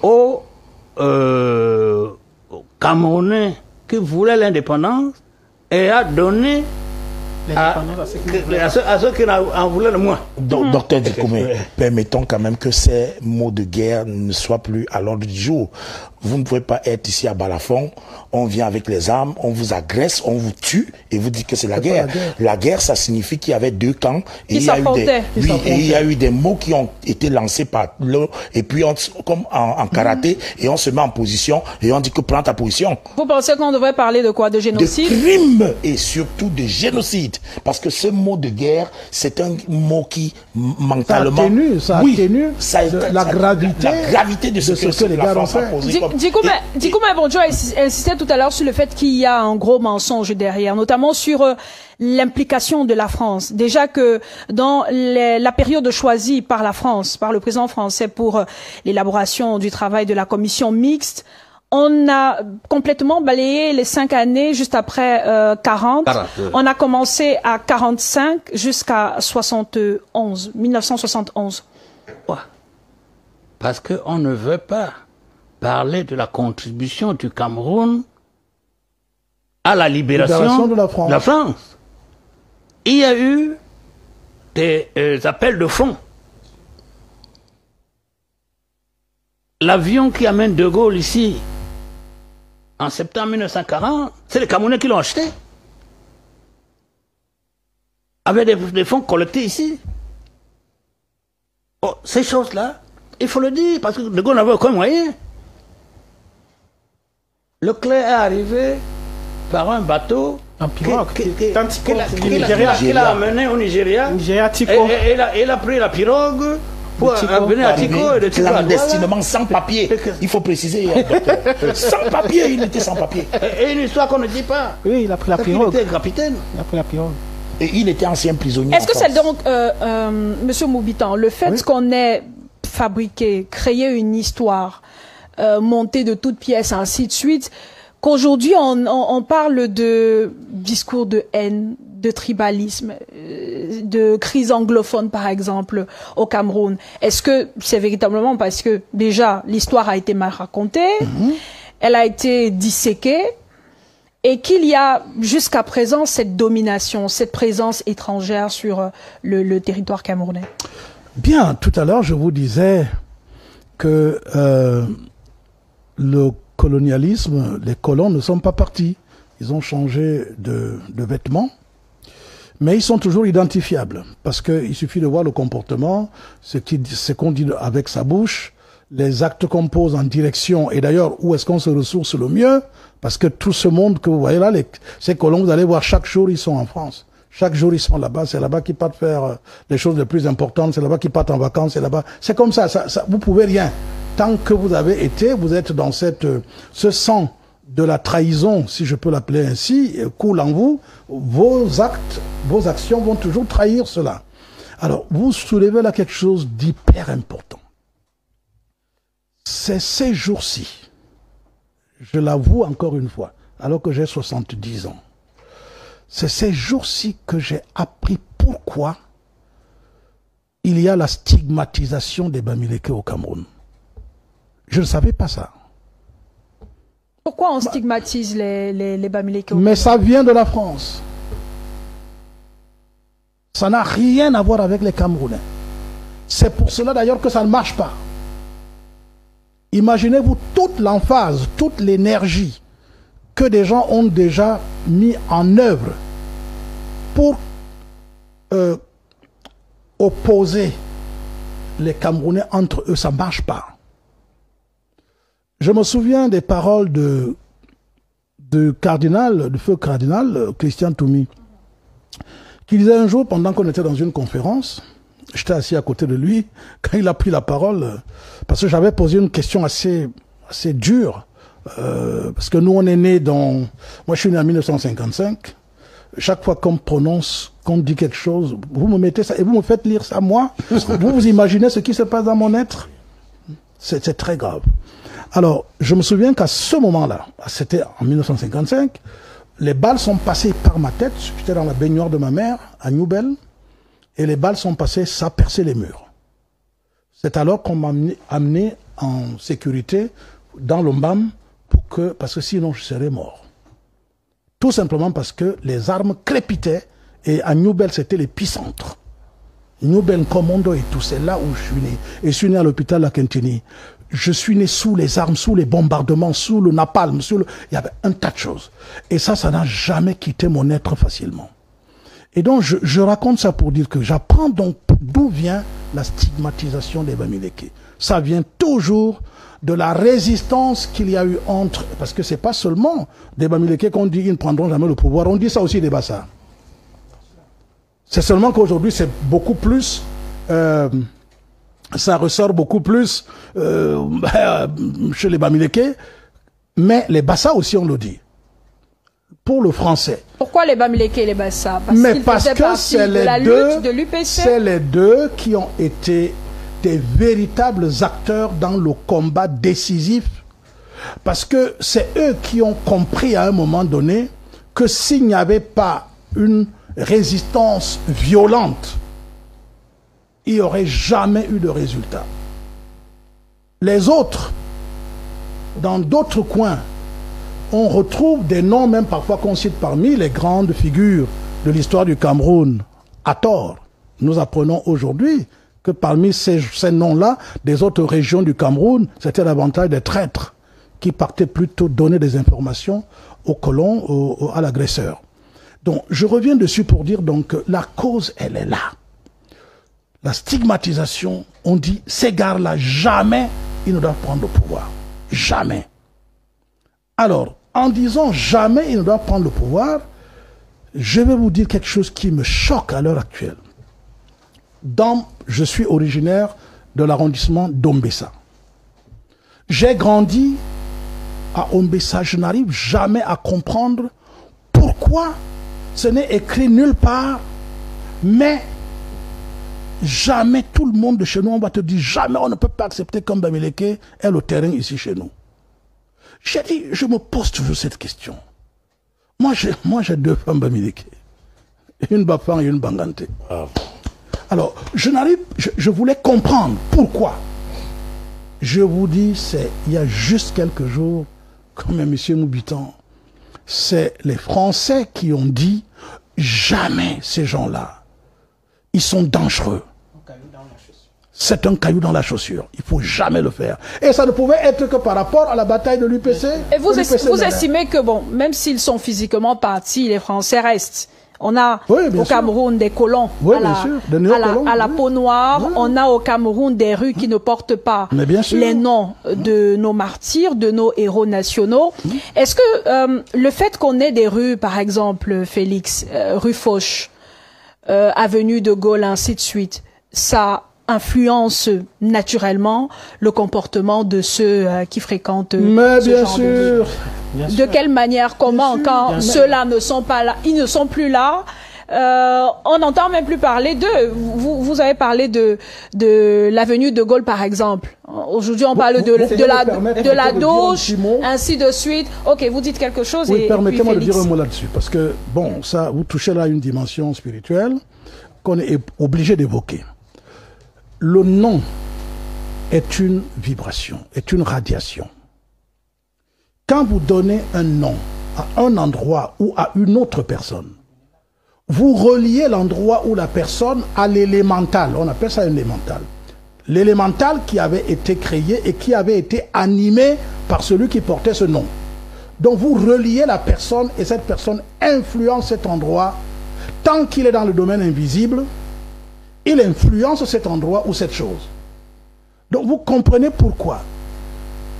aux Camerounais qui voulaient l'indépendance et a donné à ceux qui en voulaient le moins. Docteur Dikoumé, permettons quand même que ces mots de guerre ne soient plus à l'ordre du jour. Vous ne pouvez pas être ici à Balafon, on vient avec les armes, on vous agresse, on vous tue et vous dites que c'est la guerre. La guerre, ça signifie qu'il y avait deux camps et il y a eu des mots qui ont été lancés par l'autre et puis comme en karaté et on se met en position et on dit que prends ta position. Vous pensez qu'on devrait parler de quoi? De génocide? De crime et surtout de génocide. Parce que ce mot de guerre, c'est un mot qui mentalement... Ça atténue la gravité de ce que les gars ont fait. Dikoumé Bonjo insistait tout à l'heure sur le fait qu'il y a un gros mensonge derrière, notamment sur l'implication de la France. Déjà que dans la période choisie par la France, par le président français pour l'élaboration du travail de la commission mixte, on a complètement balayé les 5 années juste après 40. On a commencé à 45 jusqu'à 1971. Ouais. Parce qu'on ne veut pas parler de la contribution du Cameroun à la libération de la France. Il y a eu des appels de fonds. L'avion qui amène De Gaulle ici, en septembre 1940, c'est les Camerounais qui l'ont acheté. Avec des fonds collectés ici. Oh, ces choses-là, il faut le dire, parce que De Gaulle n'avait aucun moyen. Leclerc est arrivé par un bateau qu'il a amené au Nigeria. Et il a pris la pirogue pour venir à Tico et de Tico clandestinement, sans papier. Il faut préciser. Sans papier, il était sans papier. Et une histoire qu'on ne dit pas. Oui, il a pris la pirogue. Il était capitaine. Il a pris la pirogue. Et il était ancien prisonnier. Est-ce que c'est donc, Monsieur Moubitan, le fait qu'on ait fabriqué, créé une histoire, montée de toutes pièces, ainsi de suite, qu'aujourd'hui on parle de discours de haine, de tribalisme, de crise anglophone par exemple au Cameroun. Est-ce que c'est véritablement parce que déjà l'histoire a été mal racontée, elle a été disséquée, et qu'il y a jusqu'à présent cette domination, cette présence étrangère sur le territoire camerounais? Bien, tout à l'heure je vous disais que le colonialisme, les colons ne sont pas partis. Ils ont changé de vêtements, mais ils sont toujours identifiables. Parce qu'il suffit de voir le comportement, ce qu'on dit avec sa bouche, les actes qu'on pose en direction, et d'ailleurs, où est-ce qu'on se ressource le mieux? Parce que tout ce monde que vous voyez là, ces colons, vous allez voir, chaque jour, ils sont en France. Chaque jour, ils sont là-bas. C'est là-bas qu'ils partent faire les choses les plus importantes. C'est là-bas qu'ils partent en vacances. C'est là-bas. C'est comme ça. Vous pouvez rien. Tant que vous avez été, vous êtes dans ce sang de la trahison, si je peux l'appeler ainsi, coule en vous. Vos actes, vos actions vont toujours trahir cela. Alors, vous soulevez là quelque chose d'hyper important. C'est ces jours-ci, je l'avoue encore une fois, alors que j'ai 70 ans, c'est ces jours-ci que j'ai appris pourquoi il y a la stigmatisation des Bamileke au Cameroun. Je ne savais pas ça. Pourquoi on stigmatise les Bamileke au Cameroun? Mais ça vient de la France. Ça n'a rien à voir avec les Camerounais. C'est pour cela d'ailleurs que ça ne marche pas. Imaginez-vous toute l'emphase, toute l'énergie que des gens ont déjà mis en œuvre pour opposer les Camerounais entre eux. Ça ne marche pas. Je me souviens des paroles du feu cardinal Christian Toumi, qui disait un jour, pendant qu'on était dans une conférence, j'étais assis à côté de lui, quand il a pris la parole, parce que j'avais posé une question assez dure parce que nous, on est nés dans... Moi, je suis né en 1955. Chaque fois qu'on prononce, qu'on dit quelque chose, vous me mettez ça et vous me faites lire ça, moi. Vous imaginez ce qui se passe dans mon être? C'est très grave. Alors, je me souviens qu'à ce moment-là, c'était en 1955, les balles sont passées par ma tête. J'étais dans la baignoire de ma mère, à Newbell, et les balles sont passées, ça perçait les murs. C'est alors qu'on m'a amené en sécurité dans l'Ombam, parce que sinon je serais mort. Tout simplement parce que les armes crépitaient, et à Newbell, c'était l'épicentre. Newbell, Commando et tout, c'est là où je suis né. Et je suis né à l'hôpital à Kentini. Je suis né sous les armes, sous les bombardements, sous le napalm, il y avait un tas de choses. Et ça n'a jamais quitté mon être facilement. Et donc, je raconte ça pour dire que j'apprends donc d'où vient la stigmatisation des Bamileke. Ça vient toujours de la résistance qu'il y a eu entre... Parce que c'est pas seulement des Bamileke qu'on dit ils ne prendront jamais le pouvoir. On dit ça aussi des Bassa. C'est seulement qu'aujourd'hui, c'est beaucoup plus... ça ressort beaucoup plus chez les Bamileke. Mais les Bassa aussi, on le dit. Pour le français. Pourquoi les Bamileke et les Bassa? Parce que c'est les deux qui ont été des véritables acteurs dans le combat décisif. Parce que c'est eux qui ont compris à un moment donné que s'il n'y avait pas une résistance violente, il n'y aurait jamais eu de résultat. Les autres, dans d'autres coins, on retrouve des noms, même parfois qu'on cite parmi les grandes figures de l'histoire du Cameroun, à tort. Nous apprenons aujourd'hui que parmi ces noms-là, des autres régions du Cameroun, c'était davantage des traîtres qui partaient plutôt donner des informations aux colons, à l'agresseur. Donc, je reviens dessus pour dire donc que la cause, elle est là. La stigmatisation, on dit, ces gars-là, jamais ils ne doivent prendre le pouvoir. Jamais. Alors, en disant jamais ils ne doivent prendre le pouvoir, je vais vous dire quelque chose qui me choque à l'heure actuelle. Je suis originaire de l'arrondissement d'Ombessa. J'ai grandi à Ombessa. Je n'arrive jamais à comprendre pourquoi ce n'est écrit nulle part, mais jamais tout le monde de chez nous, on va te dire jamais on ne peut pas accepter comme Bamileke est le terrain ici chez nous. J'ai dit, je me pose toujours cette question. Moi, j'ai deux femmes Bamileke. Une Bafang et une Bangante. Alors, je voulais comprendre pourquoi. Je vous dis, il y a juste quelques jours, comme M. Moubitan, c'est les Français qui ont dit, jamais ces gens-là, ils sont dangereux. C'est un caillou dans la chaussure. Il ne faut jamais le faire. Et ça ne pouvait être que par rapport à la bataille de l'UPC. Et vous estimez que, bon, même s'ils sont physiquement partis, les Français restent. On a au Cameroun des colons à la peau noire. On a au Cameroun des rues qui ne portent pas les noms de nos martyrs, de nos héros nationaux. Est-ce que le fait qu'on ait des rues, par exemple, Félix, rue Foch, avenue de Gaulle, ainsi de suite, ça influence naturellement le comportement de ceux qui fréquentent ce genre de vie. De quelle manière, comment, quand ceux-là ne sont pas là, ils ne sont plus là, on n'entend même plus parler d'eux. Vous avez parlé de l'avenue de Gaulle, par exemple. Aujourd'hui, on parle de la douche, ainsi de suite. Ok, vous dites quelque chose. Oui, permettez-moi de dire un mot là-dessus, parce que, bon, ça, vous touchez là une dimension spirituelle qu'on est obligé d'évoquer. Le nom est une vibration, est une radiation. Quand vous donnez un nom à un endroit ou à une autre personne, vous reliez l'endroit ou la personne à l'élémental. On appelle ça un élémental. L'élémental qui avait été créé et qui avait été animé par celui qui portait ce nom. Donc vous reliez la personne et cette personne influence cet endroit. Tant qu'il est dans le domaine invisible, il influence cet endroit ou cette chose. Donc vous comprenez pourquoi.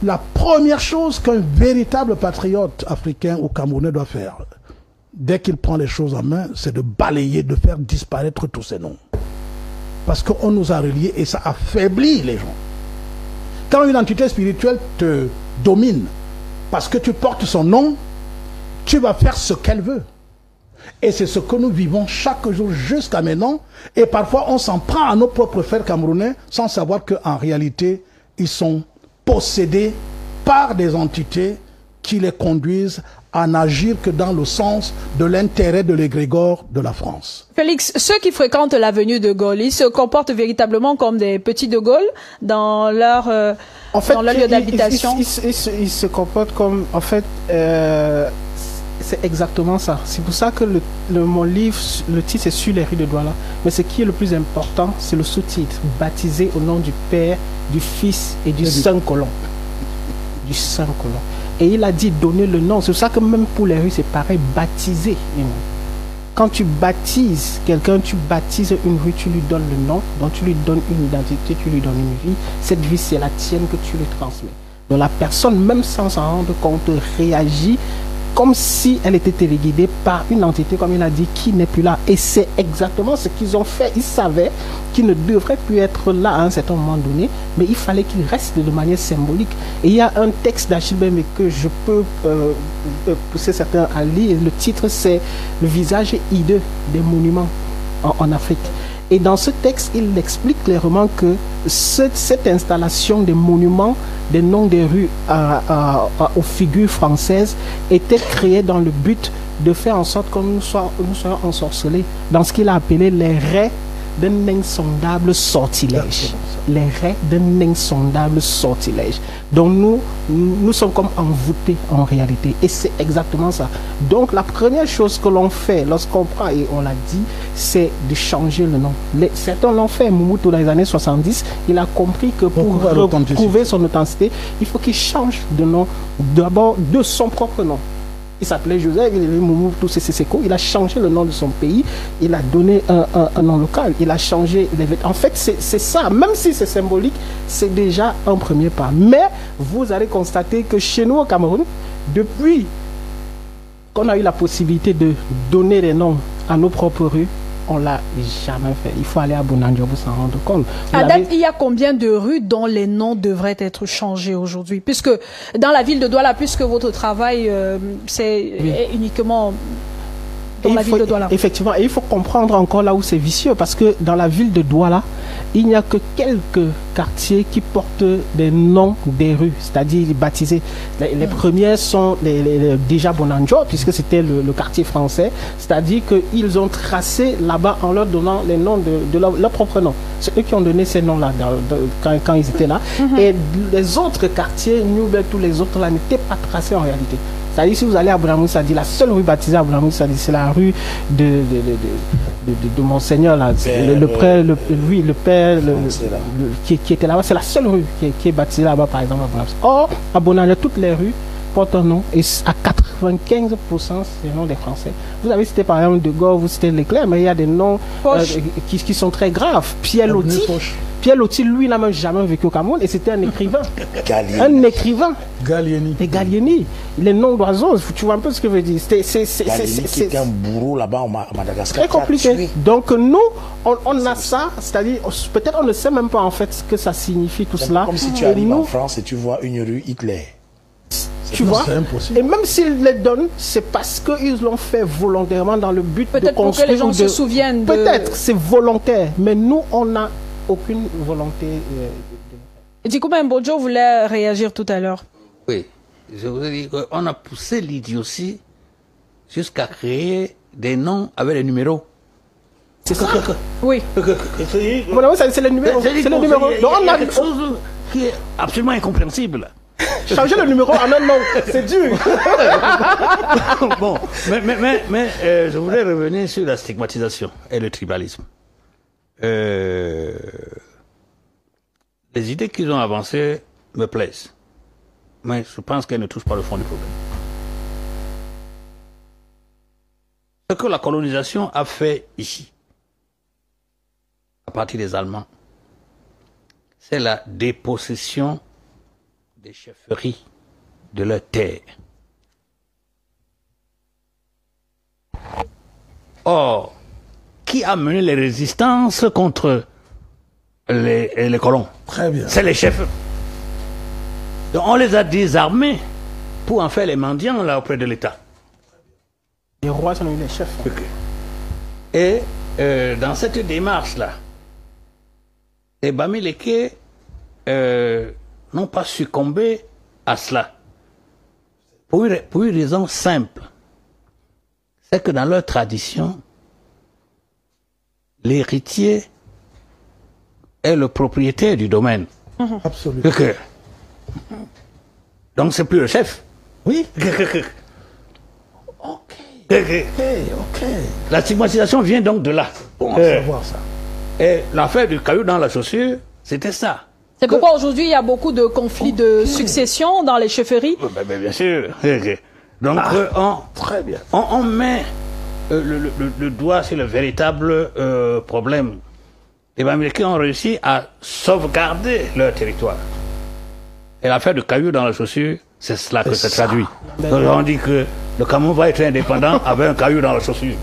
La première chose qu'un véritable patriote africain ou camerounais doit faire, dès qu'il prend les choses en main, c'est de balayer, de faire disparaître tous ces noms. Parce qu'on nous a reliés et ça affaiblit les gens. Quand une entité spirituelle te domine, parce que tu portes son nom, tu vas faire ce qu'elle veut. Et c'est ce que nous vivons chaque jour jusqu'à maintenant. Et parfois, on s'en prend à nos propres frères camerounais sans savoir qu'en réalité, ils sont possédés par des entités qui les conduisent à n'agir que dans le sens de l'intérêt de l'égrégore de la France. Félix, ceux qui fréquentent l'avenue de Gaulle, ils se comportent véritablement comme des petits de Gaulle dans leur, dans leur lieu d'habitation? Ils se comportent comme, en fait, c'est exactement ça. C'est pour ça que mon livre, le titre c'est Sur les rues de Douala. Mais ce qui est le plus important, c'est le sous-titre. Baptisé au nom du Père, du Fils et du Saint-Colon. Du Saint-Colon. Et il a dit donner le nom. C'est pour ça que même pour les rues, c'est pareil, baptiser. Quand tu baptises quelqu'un, tu baptises une rue, tu lui donnes le nom, donc tu lui donnes une identité, tu lui donnes une vie. Cette vie, c'est la tienne que tu lui transmets. Donc la personne, même sans s'en rendre compte, réagit comme si elle était téléguidée par une entité, comme il a dit, qui n'est plus là. Et c'est exactement ce qu'ils ont fait. Ils savaient qu'ils ne devraient plus être là à un certain moment donné, mais il fallait qu'ils restent de manière symbolique. Et il y a un texte d'Achille Mbembe que je peux pousser certains à lire. Le titre, c'est « Le visage hideux des monuments en Afrique ». Et dans ce texte, il explique clairement que cette installation des monuments, des noms des rues aux figures françaises était créée dans le but de faire en sorte que nous soyons ensorcelés dans ce qu'il a appelé les raies d'un insondable sortilège. Les raies d'un insondable sortilège. Donc nous sommes comme envoûtés en réalité. Et c'est exactement ça. Donc la première chose que l'on fait lorsqu'on prend, et on l'a dit, c'est de changer le nom. Certains l'ont fait. Mobutu dans les années 70, il a compris que pour prouver son authenticité, il faut qu'il change de nom, d'abord de son propre nom. Il s'appelait Joseph, il est Mobutu Sese Seko, il a changé le nom de son pays, il a donné un nom local, il a changé les vêtements. En fait, c'est ça, même si c'est symbolique, c'est déjà un premier pas. Mais vous allez constater que chez nous au Cameroun, depuis qu'on a eu la possibilité de donner les noms à nos propres rues, on l'a jamais fait. Il faut aller à Bounandio pour s'en rendre compte. À date, il y a combien de rues dont les noms devraient être changés aujourd'hui? Puisque dans la ville de Douala, puisque votre travail, c'est uniquement dans la ville de Douala. Effectivement, et il faut comprendre encore là où c'est vicieux, parce que dans la ville de Douala, il n'y a que quelques quartiers qui portent des noms des rues, c'est-à-dire baptisés. Les premiers sont déjà Bonanjo, puisque c'était le quartier français, c'est-à-dire qu'ils ont tracé là-bas en leur donnant les noms de leur propre nom. C'est eux qui ont donné ces noms-là quand ils étaient là. Et les autres quartiers, Newberg, tous les autres là, n'étaient pas tracés en réalité. C'est-à-dire, si vous allez à Bounamoussa, la seule rue baptisée à Bounamoussa, c'est la rue de Monseigneur, là. Le père, qui était là-bas. C'est la seule rue qui est baptisée là-bas, par exemple, à Bounamoussa. Or, à Bounamoussa, toutes les rues portent un nom, et à 95%, c'est le nom des Français. Vous avez cité, par exemple, De Gaulle, vous citez Leclerc, mais il y a des noms qui sont très graves. Pierre Loti. Pierre Loti, lui, n'a même jamais vécu au Cameroun, et c'était un écrivain. Un écrivain. Gallieni. Et Gallieni. Les noms d'oiseaux, tu vois un peu ce que je veux dire. C'était un bourreau là-bas à Madagascar. Très compliqué. Donc nous, on a ça, c'est-à-dire, peut-être on ne sait même pas en fait ce que ça signifie tout cela. Comme si tu arrives en France et tu vois une rue Hitler. Tu vois, et même s'ils les donnent, c'est parce qu'ils l'ont fait volontairement dans le but de construire. Peut-être pour que les gens se souviennent. Peut-être, c'est volontaire, mais nous, on n'a aucune volonté. Dikouma Mbodjo voulait réagir tout à l'heure. Oui, je vous ai dit qu'on a poussé l'idiotie jusqu'à créer des noms avec des numéros. C'est ça. Oui. Voilà, c'est le numéro. C'est le numéro. Donc on a quelque chose qui est absolument incompréhensible. Changer le numéro en un nom, c'est dur. Bon, mais je voulais revenir sur la stigmatisation et le tribalisme. Les idées qu'ils ont avancées me plaisent, mais je pense qu'elles ne touchent pas le fond du problème. Ce que la colonisation a fait ici, à partir des Allemands, c'est la dépossession des chefferies de leur terre. Or, qui a mené les résistances contre les colons? Très bien. C'est les chefs. Donc on les a désarmés pour en faire les mendiants là auprès de l'État. Les rois sont les chefs. Okay. Et dans cette démarche-là, les Bamileke n'ont pas succombé à cela. Pour une raison simple. C'est que dans leur tradition, l'héritier est le propriétaire du domaine. Absolument. Okay. Donc c'est plus le chef. Oui. Ok. La stigmatisation vient donc de là. Bon, savoir ça. Et l'affaire du caillou dans la chaussure, c'était ça. C'est pourquoi aujourd'hui il y a beaucoup de conflits de succession dans les chefferies. Bien sûr. Donc Très bien. on met le doigt sur le véritable problème. Les Américains ont réussi à sauvegarder leur territoire. Et l'affaire du caillou dans la chaussure, c'est cela que ça traduit. Donc on dit que le Cameroun va être indépendant avec un caillou dans la chaussure.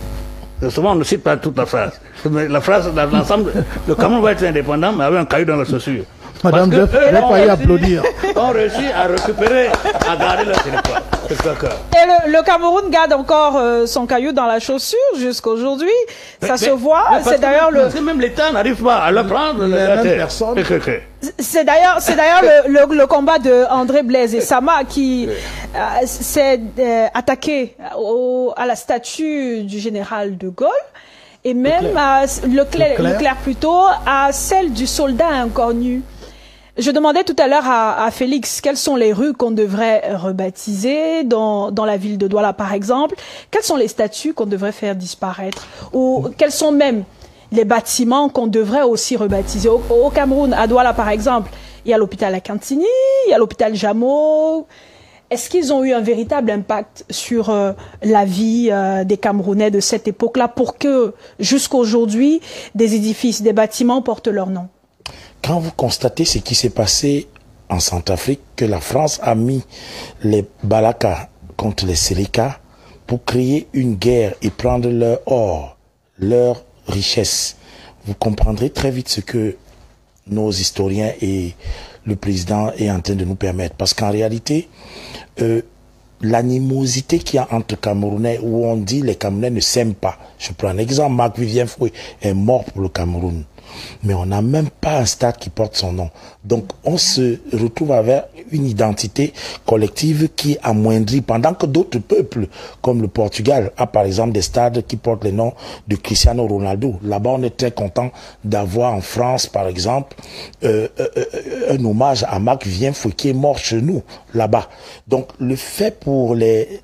Souvent on ne cite pas toute la phrase. Mais la phrase dans l'ensemble, le Cameroun va être indépendant mais avec un caillou dans la chaussure. Madame, je ne vais pas y applaudir. On réussit à récupérer, à garder leur territoire. Et le Cameroun garde encore son caillou dans la chaussure jusqu'aujourd'hui. Ça se voit. C'est d'ailleurs parce que même l'État n'arrive pas à le prendre. C'est d'ailleurs le combat de André Blaise et Sama qui s'est attaqué à la statue du général de Gaulle. Et même Leclerc plutôt à celle du soldat inconnu. Je demandais tout à l'heure à Félix quelles sont les rues qu'on devrait rebaptiser dans la ville de Douala par exemple. Quelles sont les statues qu'on devrait faire disparaître ou quels sont même les bâtiments qu'on devrait aussi rebaptiser. Au Cameroun, à Douala par exemple, il y a l'hôpital Akantini, il y a l'hôpital Jameau. Est-ce qu'ils ont eu un véritable impact sur la vie des Camerounais de cette époque-là pour que, jusqu'aujourd'hui, des édifices, des bâtiments portent leur nom? Quand vous constatez ce qui s'est passé en Centrafrique, que la France a mis les Balaka contre les Seleka pour créer une guerre et prendre leur or, leur richesse, vous comprendrez très vite ce que nos historiens et le président est en train de nous permettre. Parce qu'en réalité, l'animosité qu'il y a entre Camerounais, où on dit les Camerounais ne s'aiment pas. Je prends un exemple, Marc-Vivien Foy est mort pour le Cameroun. Mais on n'a même pas un stade qui porte son nom. Donc on se retrouve avec une identité collective qui est amoindrie, pendant que d'autres peuples, comme le Portugal, a par exemple des stades qui portent le nom de Cristiano Ronaldo. Là-bas, on est très content d'avoir en France, par exemple, un hommage à Marc-Vivien Foy qui est mort chez nous, là-bas. Donc le fait pour les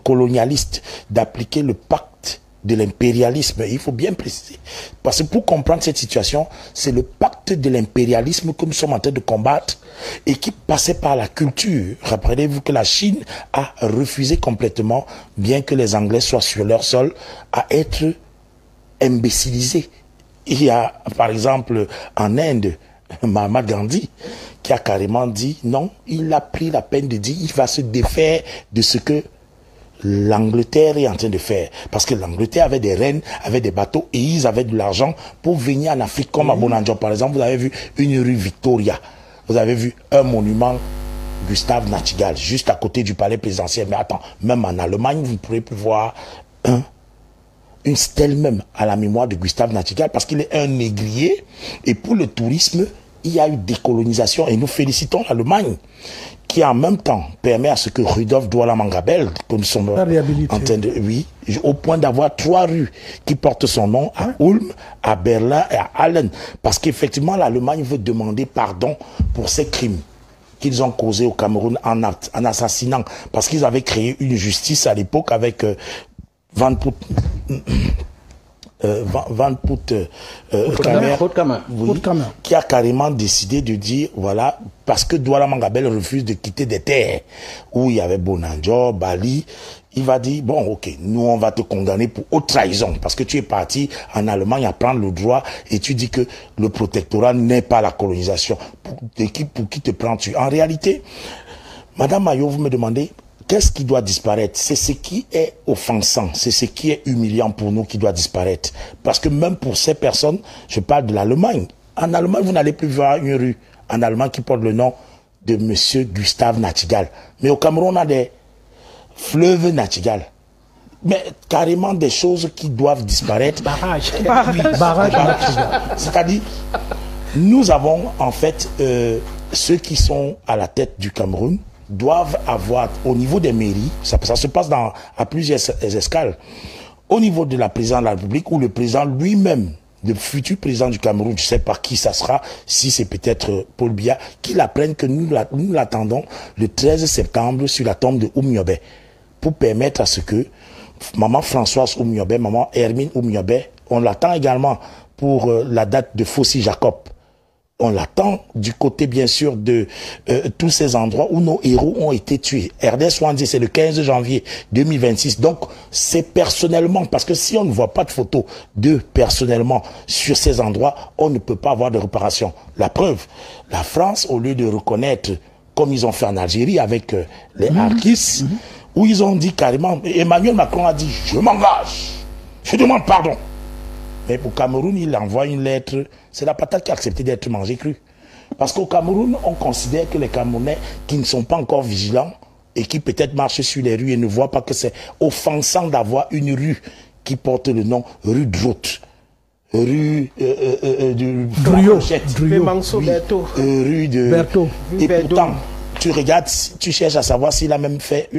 colonialistes d'appliquer le pacte de l'impérialisme, il faut bien préciser. Parce que pour comprendre cette situation, c'est le pacte de l'impérialisme que nous sommes en train de combattre et qui passait par la culture. Rappelez-vous que la Chine a refusé complètement, bien que les Anglais soient sur leur sol, à être imbécilisés. Il y a, par exemple, en Inde, Mahatma Gandhi, qui a carrément dit non, il a pris la peine de dire il va se défaire de ce que l'Angleterre est en train de faire. Parce que l'Angleterre avait des reines, avait des bateaux et ils avaient de l'argent pour venir en Afrique comme à Bonanjo. Par exemple, vous avez vu une rue Victoria. Vous avez vu un monument Gustave Nachtigal juste à côté du palais présidentiel. Mais attends, même en Allemagne, vous pourrez voir une stèle même à la mémoire de Gustave Nachtigal parce qu'il est un négrier. Et pour le tourisme, il y a eu décolonisation et nous félicitons l'Allemagne qui en même temps permet à ce que Rudolf Douala Mangabel, que nous sommes en train de, oui, au point d'avoir 3 rues qui portent son nom à Ulm, à Berlin et à Allen, parce qu'effectivement l'Allemagne veut demander pardon pour ces crimes qu'ils ont causés au Cameroun en assassinant, parce qu'ils avaient créé une justice à l'époque avec Van Put qui a carrément décidé de dire, voilà, parce que Douala Mangabel refuse de quitter des terres où il y avait Bonanjo, Bali, il va dire, bon, ok, nous on va te condamner pour haute trahison, parce que tu es parti en Allemagne à prendre le droit et tu dis que le protectorat n'est pas la colonisation. Pour qui te prends-tu? En réalité, Madame Mayo, vous me demandez, qu'est-ce qui doit disparaître? C'est ce qui est offensant, c'est ce qui est humiliant pour nous qui doit disparaître. Parce que même pour ces personnes, je parle de l'Allemagne. En Allemagne, vous n'allez plus voir une rue en Allemagne qui porte le nom de monsieur Gustave Nachtigal. Mais au Cameroun, on a des fleuves Nachtigal. Mais carrément des choses qui doivent disparaître. Barrage. Oui, barrage Nachtigal. C'est-à-dire, nous avons en fait, ceux qui sont à la tête du Cameroun doivent avoir au niveau des mairies, ça se passe à plusieurs escales, au niveau de la présidente de la République ou le président lui-même, le futur président du Cameroun, je ne sais pas qui ça sera, si c'est peut-être Paul Biya, qu'il apprenne que nous l'attendons le 13 septembre sur la tombe de Oumyobé, pour permettre à ce que maman Françoise Oumyobé, maman Hermine Oumyobé, on l'attend également pour la date de Fossi Jacob. On l'attend du côté, bien sûr, de tous ces endroits où nos héros ont été tués. RDS Wandi, c'est le 15 janvier 2026. Donc, c'est personnellement, parce que si on ne voit pas de photos d'eux personnellement sur ces endroits, on ne peut pas avoir de réparation. La preuve, la France, au lieu de reconnaître, comme ils ont fait en Algérie avec les Harkis, où ils ont dit carrément, Emmanuel Macron a dit, je m'engage, je demande pardon. Mais au Cameroun, il envoie une lettre. C'est la patate qui a accepté d'être mangée crue. Parce qu'au Cameroun, on considère que les Camerounais qui ne sont pas encore vigilants et qui peut-être marchent sur les rues et ne voient pas que c'est offensant d'avoir une rue qui porte le nom rue Drout, rue de Drouillot, oui, rue de Berthaud. Et pourtant, tu regardes, tu cherches à savoir s'il a même fait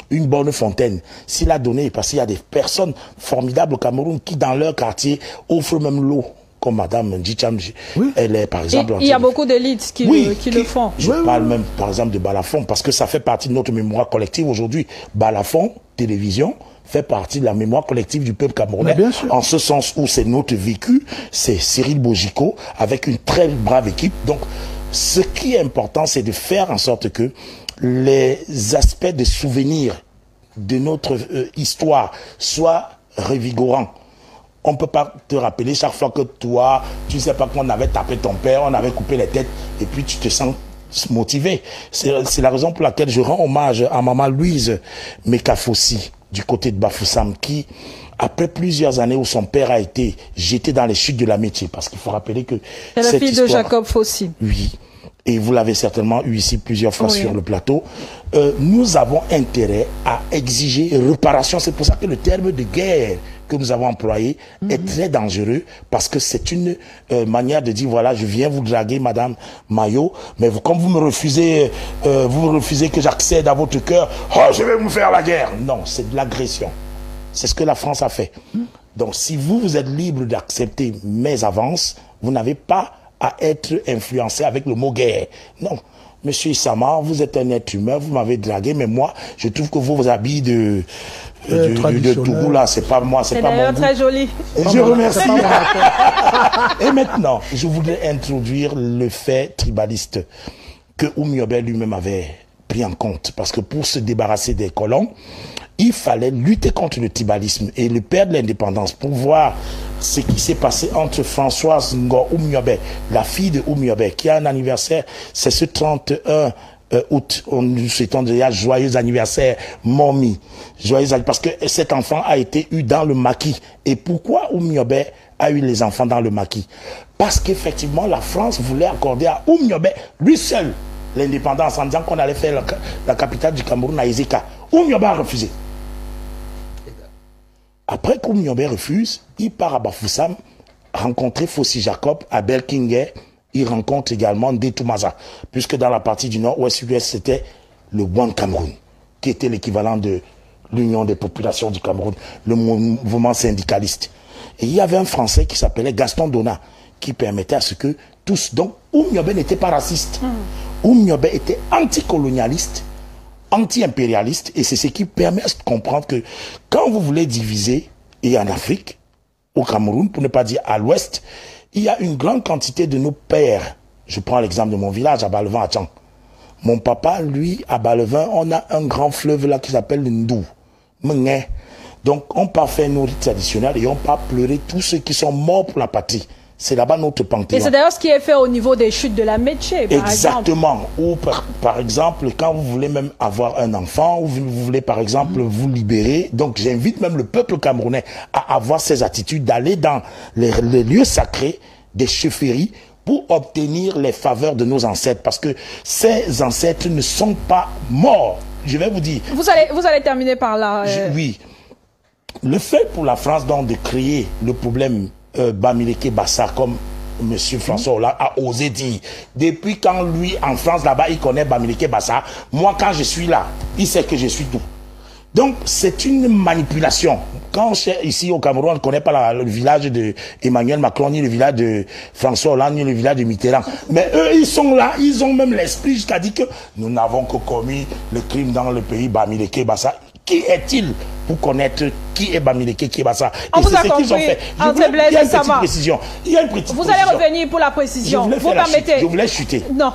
une bonne fontaine, s'il a donné, parce qu'il y a des personnes formidables au Cameroun qui, dans leur quartier, offrent même l'eau, comme Madame Ndjichamji. Oui. Elle est, par exemple... Il y a beaucoup d'élites qui le font. Je parle même, par exemple, de Balafon, parce que ça fait partie de notre mémoire collective aujourd'hui. Balafon, télévision, fait partie de la mémoire collective du peuple camerounais, en ce sens où c'est notre vécu, c'est Cyril Bojiko, avec une très brave équipe. Donc, ce qui est important, c'est de faire en sorte que les aspects de souvenirs de notre histoire soient revigorants. On ne peut pas te rappeler chaque fois que toi, tu ne sais pas qu'on avait tapé ton père, on avait coupé les têtes, et puis tu te sens motivé. C'est la raison pour laquelle je rends hommage à maman Louise Mekafossi, du côté de Bafoussam, qui, après plusieurs années où son père a été jeté dans les chutes de l'amitié, parce qu'il faut rappeler que c'est la fille de Jacob Fossi. Oui. Et vous l'avez certainement eu ici plusieurs fois sur le plateau, nous avons intérêt à exiger réparation. C'est pour ça que le terme de guerre que nous avons employé est très dangereux, parce que c'est une manière de dire, voilà, je viens vous draguer, Madame Mayo, mais comme vous me refusez que j'accède à votre cœur, oh, je vais vous faire la guerre. Non, c'est de l'agression. C'est ce que la France a fait. Donc, si vous êtes libre d'accepter mes avances, vous n'avez pas à être influencé avec le mot guerre. Non. Monsieur Issama, vous êtes un être humain, vous m'avez dragué, mais moi, je trouve que vos habits de Tougou, là, c'est pas moi, c'est pas mon goût. Très joli. Et je remercie. Et maintenant, je voudrais introduire le fait tribaliste que Oumyobé lui-même avait pris en compte. Parce que pour se débarrasser des colons, il fallait lutter contre le tribalisme et le père de l'indépendance, pour voir ce qui s'est passé entre Françoise Ngo Oumyobé, la fille de Oumyobé, qui a un anniversaire, c'est ce 31 août. Nous souhaitons déjà joyeux anniversaire, Momi. Joyeux anniversaire, parce que cet enfant a été eu dans le maquis. Et pourquoi Oumyobé a eu les enfants dans le maquis? Parce qu'effectivement, la France voulait accorder à Oumyobé, lui seul, l'indépendance, en disant qu'on allait faire la capitale du Cameroun à Ezeka. Oumyobé a refusé. Après qu'Oumyobé refuse, il part à Bafoussam, rencontrer Fossi Jacob à Belkingé. Il rencontre également Ndetoumaza, puisque dans la partie du nord-ouest sud-ouest, c'était le One Cameroun, qui était l'équivalent de l'Union des populations du Cameroun, le mouvement syndicaliste. Et il y avait un Français qui s'appelait Gaston Donat, qui permettait à ce que tous... Donc, Oumyobé n'était pas raciste. Oumyobé était anticolonialiste, anti-impérialiste, et c'est ce qui permet de comprendre que quand vous voulez diviser, et en Afrique, au Cameroun, pour ne pas dire à l'ouest, il y a une grande quantité de nos pères. Je prends l'exemple de mon village, à Balevin, à Tchang. Mon papa, lui, à Balevin, on a un grand fleuve là qui s'appelle le Ndou. Mengé. Donc, on part faire nos rites traditionnels et on part pleurer tous ceux qui sont morts pour la patrie. C'est là-bas notre panthéon. Et c'est d'ailleurs ce qui est fait au niveau des chutes de la Métier, par Exactement. Exemple. Ou par exemple, quand vous voulez même avoir un enfant, ou vous voulez par exemple vous libérer. Donc j'invite même le peuple camerounais à avoir ces attitudes, d'aller dans les lieux sacrés des chefferies pour obtenir les faveurs de nos ancêtres, parce que ces ancêtres ne sont pas morts. Je vais vous dire. Vous allez terminer par là. Oui. Le fait pour la France donc de créer le problème Bamileke-Bassa, comme Monsieur François Hollande a osé dire, depuis quand lui en France là-bas il connaît Bamileke-Bassa, moi quand je suis là, il sait que je suis tout. Donc c'est une manipulation. Quand ici au Cameroun, on ne connaît pas le village de Emmanuel Macron, ni le village de François Hollande, ni le village de Mitterrand. Mais eux, ils sont là, ils ont même l'esprit jusqu'à dire que nous n'avons que commis le crime dans le pays Bamileke-Bassa. Qui est-il pour connaître qui est Bamileke-Bassa? On vous a compris. Il y a une petite précision. Il y a une petite Vous allez revenir pour la précision. Vous permettez? Je voulais chuter. Non.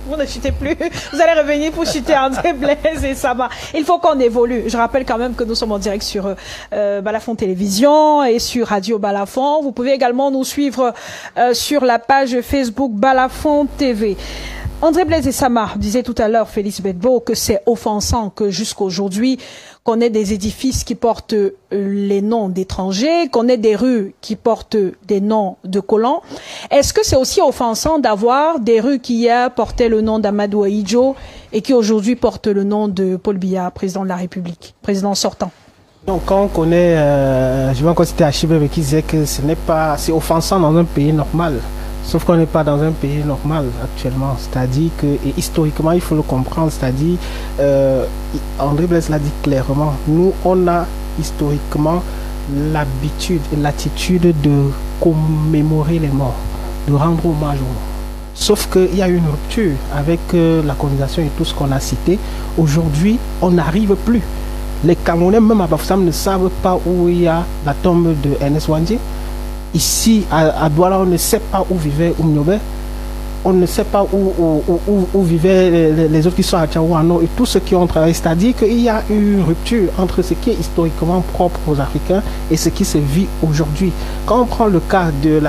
Vous ne chutez plus. Vous allez revenir pour chuter André Blaise et Sama. Il faut qu'on évolue. Je rappelle quand même que nous sommes en direct sur Balafon Télévision et sur Radio Balafon. Vous pouvez également nous suivre sur la page Facebook Balafon TV. André Blaise et Sama disait tout à l'heure, Félix Bedbo, que c'est offensant que jusqu'aujourd'hui, qu'on ait des édifices qui portent les noms d'étrangers, qu'on ait des rues qui portent des noms de colons. Est-ce que c'est aussi offensant d'avoir des rues qui hier portaient le nom d'Amadou Ahidjo et qui aujourd'hui portent le nom de Paul Biya, président de la République, président sortant? Donc quand on connaît, je vais citer Achibebe qui disait que c'est offensant dans un pays normal. Sauf qu'on n'est pas dans un pays normal actuellement. C'est-à-dire que, et historiquement, il faut le comprendre, c'est-à-dire, André Blaise l'a dit clairement, nous, on a historiquement l'habitude et l'attitude de commémorer les morts, de rendre hommage aux morts. Sauf qu'il y a eu une rupture avec la colonisation et tout ce qu'on a cité. Aujourd'hui, on n'arrive plus. Les Camerounais, même à Bafoussam, ne savent pas où il y a la tombe de Ernest Ouandjé. Ici, à Douala, on ne sait pas où vivait Oumniobé. On ne sait pas où vivaient les autres qui sont à Tchaouano et tous ceux qui ont travaillé. C'est-à-dire qu'il y a une rupture entre ce qui est historiquement propre aux Africains et ce qui se vit aujourd'hui. Quand on prend le cas de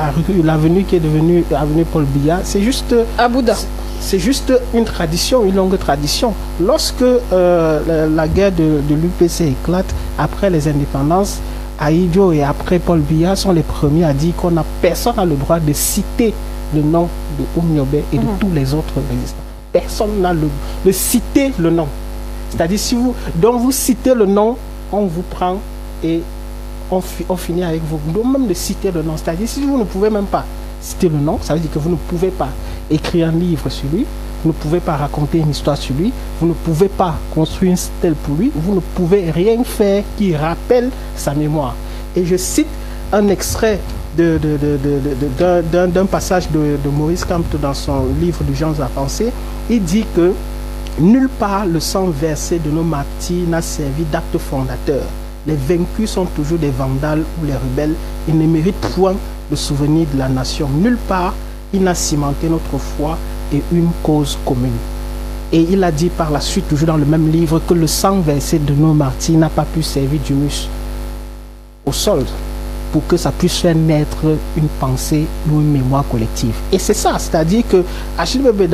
l'avenue qui est devenue avenue Paul Biya, c'est juste... À Bouddha. C'est juste une tradition, une longue tradition. Lorsque la guerre de l'UPC éclate, après les indépendances, Ahidjo et après Paul Biya sont les premiers à dire personne n'a le droit de citer le nom de Oumniobé et de tous les autres résistants. Personne n'a de citer le nom. C'est-à-dire, si vous citez le nom, on vous prend et on finit avec vous. Donc, même de citer le nom. C'est-à-dire, si vous ne pouvez même pas citer le nom, ça veut dire que vous ne pouvez pas écrire un livre sur lui, vous ne pouvez pas raconter une histoire sur lui, vous ne pouvez pas construire une stèle pour lui, vous ne pouvez rien faire qui rappelle sa mémoire. Et je cite un extrait d'un passage de Maurice Kamto dans son livre d'Urgence à penser. Il dit que nulle part le sang versé de nos martyrs n'a servi d'acte fondateur. Les vaincus sont toujours des vandales ou les rebelles. Ils ne méritent point le souvenir de la nation. Nulle part il n'a cimenté notre foi et une cause commune. Et il a dit par la suite, toujours dans le même livre, que le sang versé de nos martyrs n'a pas pu servir d'humus au sol pour que ça puisse faire naître une pensée ou une mémoire collective. Et c'est ça, c'est-à-dire que Achille Bébé,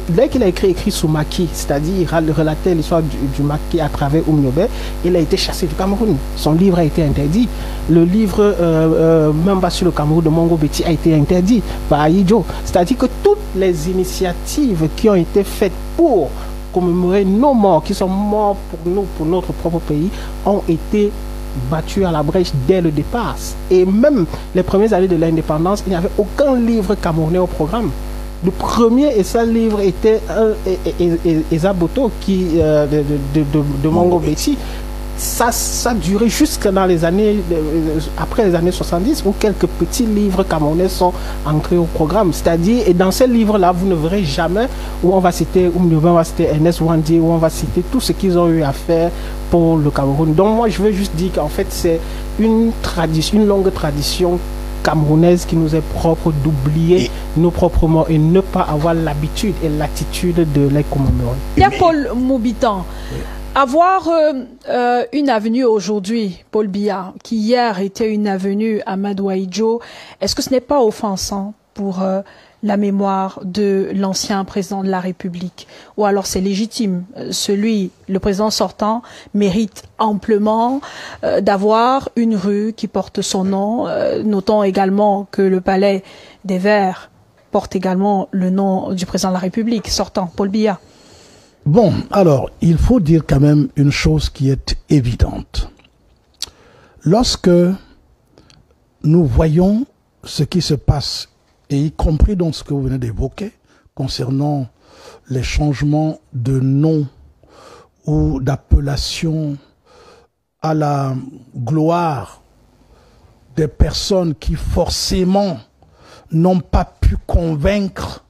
dès qu'il a écrit sous maquis, c'est-à-dire il relatait l'histoire du maquis à travers Oumniobé, il a été chassé du Cameroun. Son livre a été interdit. Le livre même pas sur le Cameroun de Mongo Betty a été interdit par Ahidjo. C'est-à-dire que toutes les initiatives qui ont été faites pour commémorer nos morts, qui sont morts pour nous, pour notre propre pays, ont été battu à la brèche dès le départ. Et même les premières années de l'indépendance, il n'y avait aucun livre camerounais au programme. Le premier et seul livre était Eza Boto de Mongo Betty. Ça durait jusque dans les années, après les années 70, où quelques petits livres camerounais sont entrés au programme. C'est-à-dire, et dans ces livres-là, vous ne verrez jamais où on va citer Oumniobé, on va citer Ernest Ouandjé, où on va citer tout ce qu'ils ont eu à faire pour le Cameroun. Donc moi, je veux juste dire qu'en fait, c'est une tradition, une longue tradition camerounaise qui nous est propre d'oublier nos propres morts et ne pas avoir l'habitude et l'attitude de les commémorer. Pierre Paul Moubitan, avoir une avenue aujourd'hui, Paul Biya, qui hier était une avenue Amadou Ahidjo, est-ce que ce n'est pas offensant pour la mémoire de l'ancien président de la République? Ou alors c'est légitime? Le président sortant, mérite amplement d'avoir une rue qui porte son nom. Notons également que le palais des Verts porte également le nom du président de la République sortant, Paul Biya. Bon, alors, il faut dire quand même une chose qui est évidente. Lorsque nous voyons ce qui se passe, et y compris dans ce que vous venez d'évoquer, concernant les changements de nom ou d'appellation à la gloire des personnes qui forcément n'ont pas pu convaincre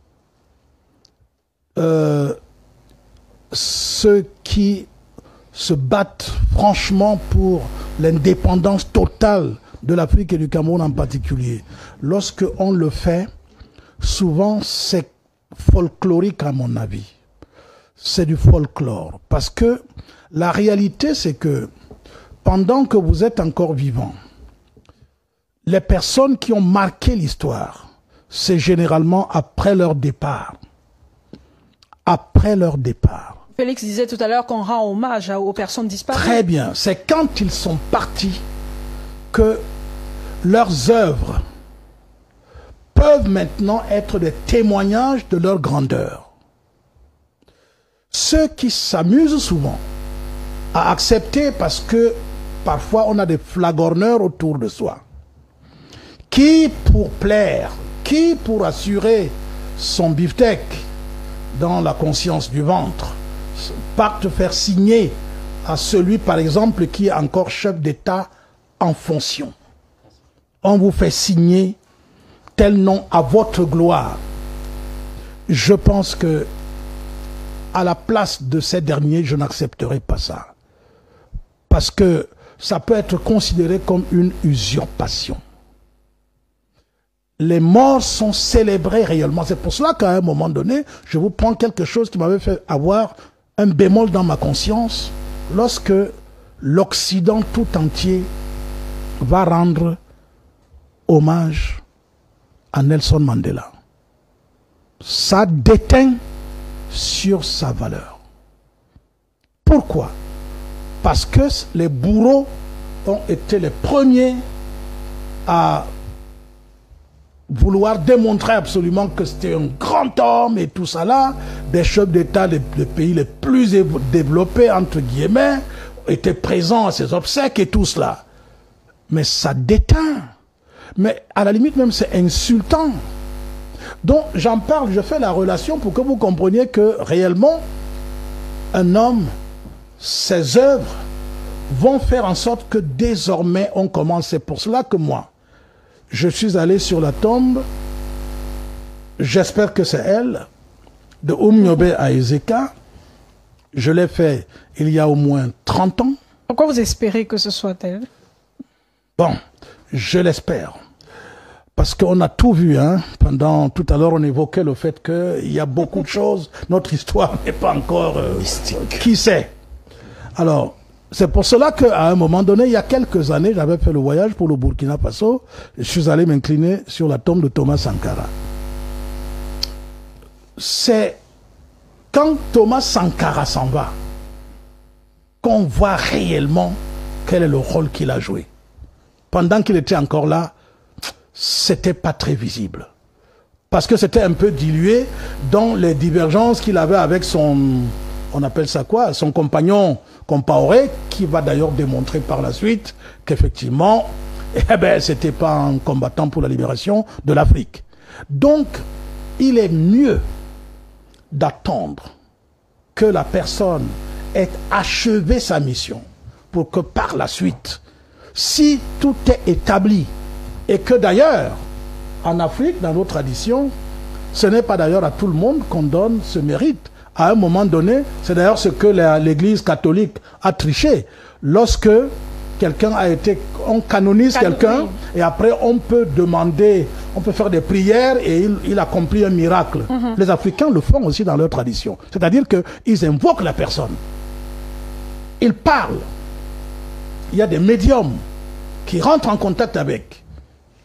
ceux qui se battent franchement pour l'indépendance totale de l'Afrique et du Cameroun en particulier. Lorsque on le fait, souvent c'est folklorique à mon avis. C'est du folklore. Parce que la réalité c'est que pendant que vous êtes encore vivant, les personnes qui ont marqué l'histoire, c'est généralement après leur départ. Après leur départ. Félix disait tout à l'heure qu'on rend hommage aux personnes disparues. Très bien. C'est quand ils sont partis que leurs œuvres peuvent maintenant être des témoignages de leur grandeur. Ceux qui s'amusent souvent à accepter, parce que parfois on a des flagorneurs autour de soi, qui pour plaire, qui pour assurer son beefsteak dans la conscience du ventre, partent faire signer à celui par exemple qui est encore chef d'État en fonction. On vous fait signer tel nom à votre gloire. Je pense que à la place de ces derniers, je n'accepterai pas ça. Parce que ça peut être considéré comme une usurpation. Les morts sont célébrés réellement. C'est pour cela qu'à un moment donné, je vous prends quelque chose qui m'avait fait avoir un bémol dans ma conscience lorsque l'Occident tout entier va rendre hommage à Nelson Mandela. Ça déteint sur sa valeur. Pourquoi? Parce que les bourreaux ont été les premiers à vouloir démontrer absolument que c'était un grand homme et tout ça là. Des chefs d'État des pays les plus développés, entre guillemets, étaient présents à ses obsèques et tout cela. Mais ça déteint. Mais à la limite même c'est insultant. Donc j'en parle, je fais la relation pour que vous compreniez que réellement, un homme, ses œuvres vont faire en sorte que désormais on commence. C'est pour cela que moi, je suis allé sur la tombe, j'espère que c'est elle, de Oumniobé à Ezeka. Je l'ai fait il y a au moins 30 ans. Pourquoi vous espérez que ce soit elle? Bon, je l'espère. Parce qu'on a tout vu, hein. Pendant, tout à l'heure, on évoquait le fait qu'il y a beaucoup de choses. Notre histoire n'est pas encore mystique. Qui sait? Alors, c'est pour cela qu'à un moment donné, il y a quelques années, j'avais fait le voyage pour le Burkina Faso. Je suis allé m'incliner sur la tombe de Thomas Sankara. C'est quand Thomas Sankara s'en va qu'on voit réellement quel est le rôle qu'il a joué. Pendant qu'il était encore là, c'était pas très visible. Parce que c'était un peu dilué dans les divergences qu'il avait avec son, on appelle ça quoi, son compagnon Compaoré, qui va d'ailleurs démontrer par la suite qu'effectivement, eh ben, c'était pas un combattant pour la libération de l'Afrique. Donc, il est mieux d'attendre que la personne ait achevé sa mission pour que par la suite, si tout est établi, et que d'ailleurs, en Afrique, dans nos traditions, ce n'est pas d'ailleurs à tout le monde qu'on donne ce mérite. À un moment donné, c'est d'ailleurs ce que l'Église catholique a triché. Lorsque quelqu'un a été, on canonise quelqu'un, et après on peut demander, on peut faire des prières et il accomplit un miracle. Les Africains le font aussi dans leur tradition. C'est-à-dire qu'ils invoquent la personne. Ils parlent. Il y a des médiums qui rentrent en contact avec.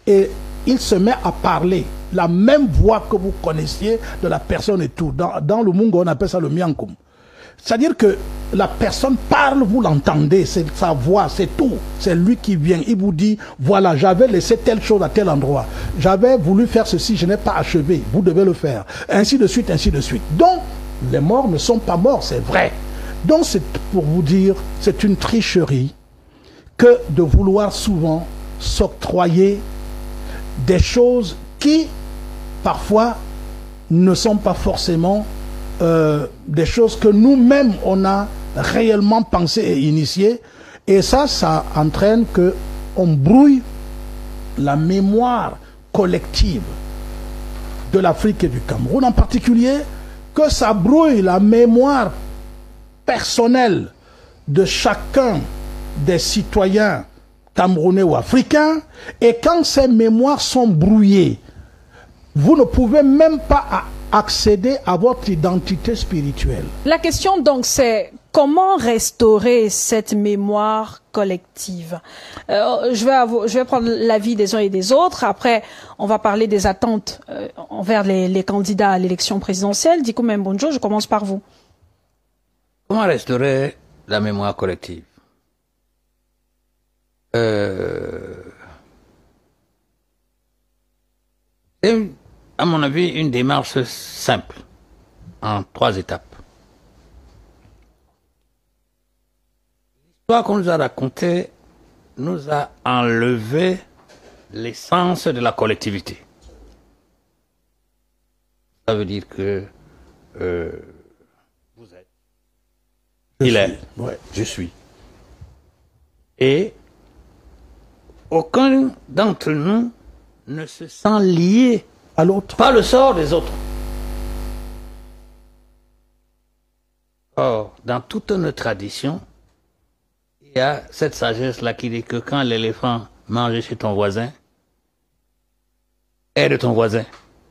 Et il se met à parler la même voix que vous connaissiez de la personne et tout. Dans le Mungo, on appelle ça le miankum. C'est-à-dire que la personne parle, vous l'entendez, c'est sa voix, c'est tout. C'est lui qui vient, il vous dit, voilà, j'avais laissé telle chose à tel endroit. J'avais voulu faire ceci, je n'ai pas achevé, vous devez le faire. Ainsi de suite, ainsi de suite. Donc, les morts ne sont pas morts, c'est vrai. Donc, c'est pour vous dire, c'est une tricherie que de vouloir souvent s'octroyer des choses qui, parfois, ne sont pas forcément des choses que nous-mêmes, on a réellement pensé et initié. Et ça entraîne qu'on brouille la mémoire collective de l'Afrique et du Cameroun en particulier, que ça brouille la mémoire personnelle de chacun des citoyens camerounais ou africains. Et quand ces mémoires sont brouillées, vous ne pouvez même pas accéder à votre identité spirituelle. La question donc c'est comment restaurer cette mémoire collective. Je vais prendre l'avis des uns et des autres. Après, on va parler des attentes envers les candidats à l'élection présidentielle. Diko Mbonjo, je commence par vous. Comment restaurer la mémoire collective? C'est, à mon avis, une démarche simple, en 3 étapes. L'histoire qu'on nous a racontée nous a enlevé l'essence de la collectivité. Ça veut dire que vous êtes, il est, ouais. Je suis. Et aucun d'entre nous ne se sent lié À l'autre. par le sort des autres. Or, dans toute notre tradition, il y a cette sagesse-là qui dit que quand l'éléphant mange chez ton voisin, aide ton voisin.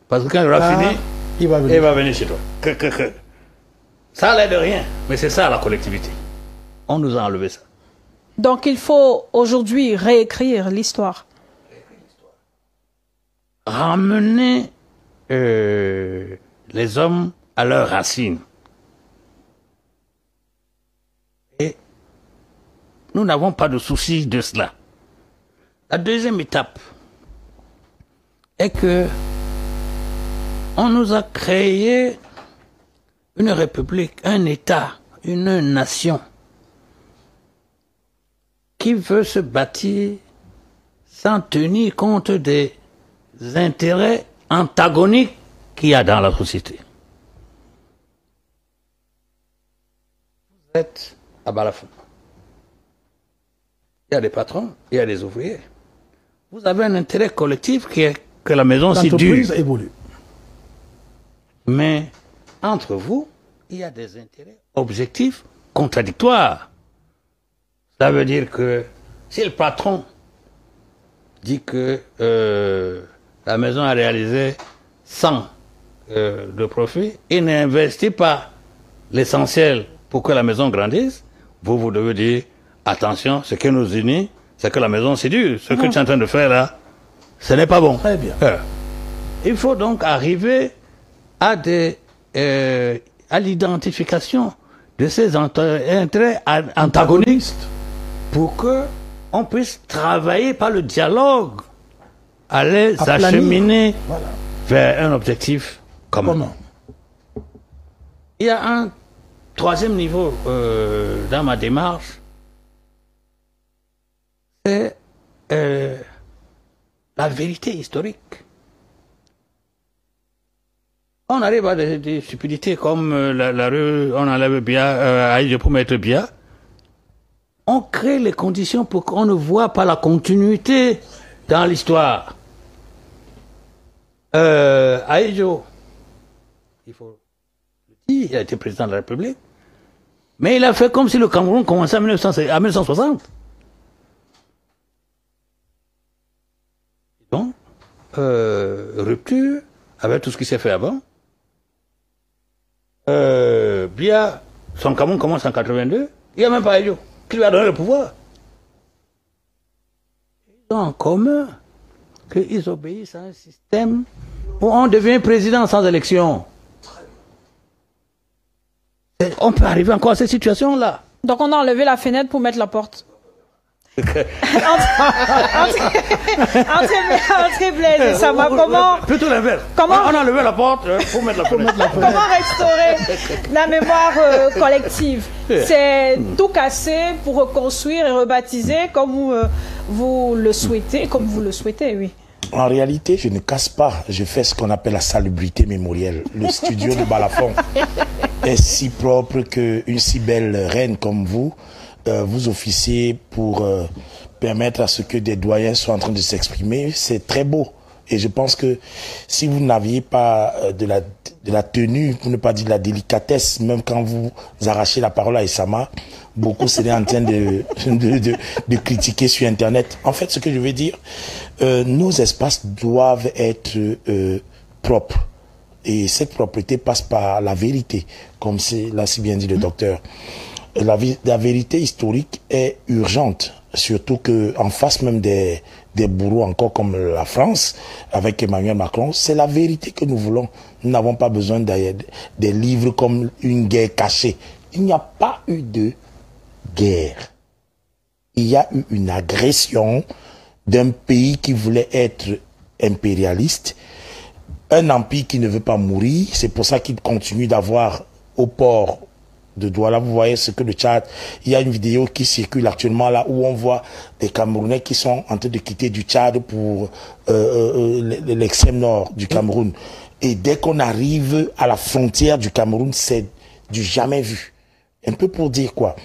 Parce que quand il aura fini, il va venir chez toi. Ça l'aide rien, mais c'est ça la collectivité. On nous a enlevé ça. Donc il faut aujourd'hui réécrire l'histoire. Ramener les hommes à leurs racines. Et nous n'avons pas de souci de cela. La deuxième étape est que on nous a créé une république, un État, une nation qui veut se bâtir sans tenir compte des intérêts antagoniques qu'il y a dans la société. Vous êtes à Balafon. Il y a des patrons, il y a des ouvriers. Vous avez un intérêt collectif qui est que la maison s'y dure. L'entreprise évolue. Mais entre vous, il y a des intérêts objectifs contradictoires. Ça veut dire que si le patron dit que la maison a réalisé 100 de profit et n'investit pas l'essentiel pour que la maison grandisse, vous devez dire attention, ce qui nous unit, c'est que la maison c'est dur. Ce que tu es en train de faire là, ce n'est pas bon. Très bien. Il faut donc arriver à l'identification de ces intérêts antagonistes pour que on puisse travailler par le dialogue à les acheminer vers un objectif commun. Il y a un troisième niveau dans ma démarche, c'est la vérité historique. On arrive à des stupidités comme la rue, on enlève Bia, Aïe pour mettre Bia. On crée les conditions pour qu'on ne voit pas la continuité dans l'histoire. Aïdjo, il faut le dire, il a été président de la République, mais il a fait comme si le Cameroun commençait en 1960. Donc, rupture avec tout ce qui s'est fait avant. Bia, son Cameroun commence en 82, il n'y a même pas Aïdjo qui lui a donné le pouvoir. Ils ont en commun qu'ils obéissent à un système où on devient président sans élection. On peut arriver encore à cette situation-là. Donc on a enlevé la fenêtre pour mettre la porte. Entre Blaise et Sama, comment... Plutôt l'inverse. Comment on a levé la porte pour mettre la fenêtre. Comment restaurer la mémoire collective? C'est tout casser pour reconstruire et rebaptiser comme vous le souhaitez, oui. En réalité, je ne casse pas. Je fais ce qu'on appelle la salubrité mémorielle. Le studio de Balafon est si propre qu'une si belle reine comme vous, vous officiez pour permettre à ce que des doyens soient en train de s'exprimer. C'est très beau. Et je pense que si vous n'aviez pas de la tenue, pour ne pas dire de la délicatesse, même quand vous arrachez la parole à Essama, beaucoup seraient en train de critiquer sur Internet. En fait, ce que je veux dire, nos espaces doivent être propres. Et cette propreté passe par la vérité, comme l'a si bien dit le docteur. La vérité historique est urgente, surtout que en face même des bourreaux encore comme la France, avec Emmanuel Macron, c'est la vérité que nous voulons. Nous n'avons pas besoin des livres comme une guerre cachée. Il n'y a pas eu de guerre. Il y a eu une agression d'un pays qui voulait être impérialiste, un empire qui ne veut pas mourir. C'est pour ça qu'il continue d'avoir au port de Douala. Vous voyez ce que le Tchad, il y a une vidéo qui circule actuellement là où on voit des Camerounais qui sont en train de quitter du Tchad pour l'extrême nord du Cameroun. Et dès qu'on arrive à la frontière du Cameroun, c'est du jamais vu. Un peu pour dire quoi?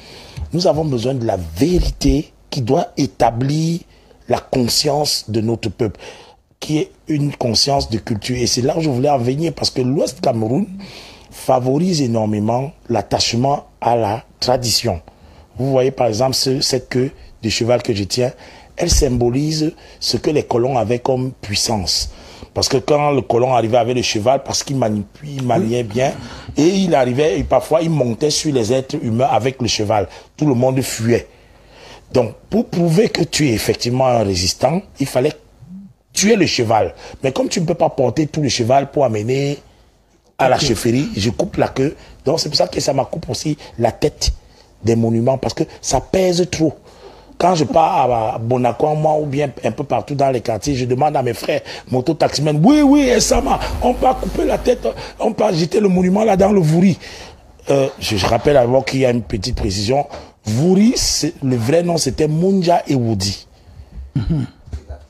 Nous avons besoin de la vérité qui doit établir la conscience de notre peuple, qui est une conscience de culture. Et c'est là où je voulais en venir, parce que l'Ouest Cameroun favorise énormément l'attachement à la tradition. Vous voyez par exemple cette queue de cheval que je tiens, elle symbolise ce que les colons avaient comme puissance. Parce que quand le colon arrivait avec le cheval, parce qu'il maniait bien, et il arrivait, et parfois il montait sur les êtres humains avec le cheval. Tout le monde fuyait. Donc, pour prouver que tu es effectivement un résistant, il fallait tuer le cheval. Mais comme tu ne peux pas porter tout le cheval pour amener à la chefferie, je coupe la queue. Donc, c'est pour ça que ça m'a coupe aussi la tête des monuments, parce que ça pèse trop. Quand je pars à Bonacon, moi, ou bien un peu partout dans les quartiers, je demande à mes frères, moto-taximens, oui, Essama, on peut couper la tête, on peut jeter le monument là dans le Vouri. Je rappelle alors qu'il y a une petite précision. Vouri, le vrai nom, c'était Munja Ewoudi.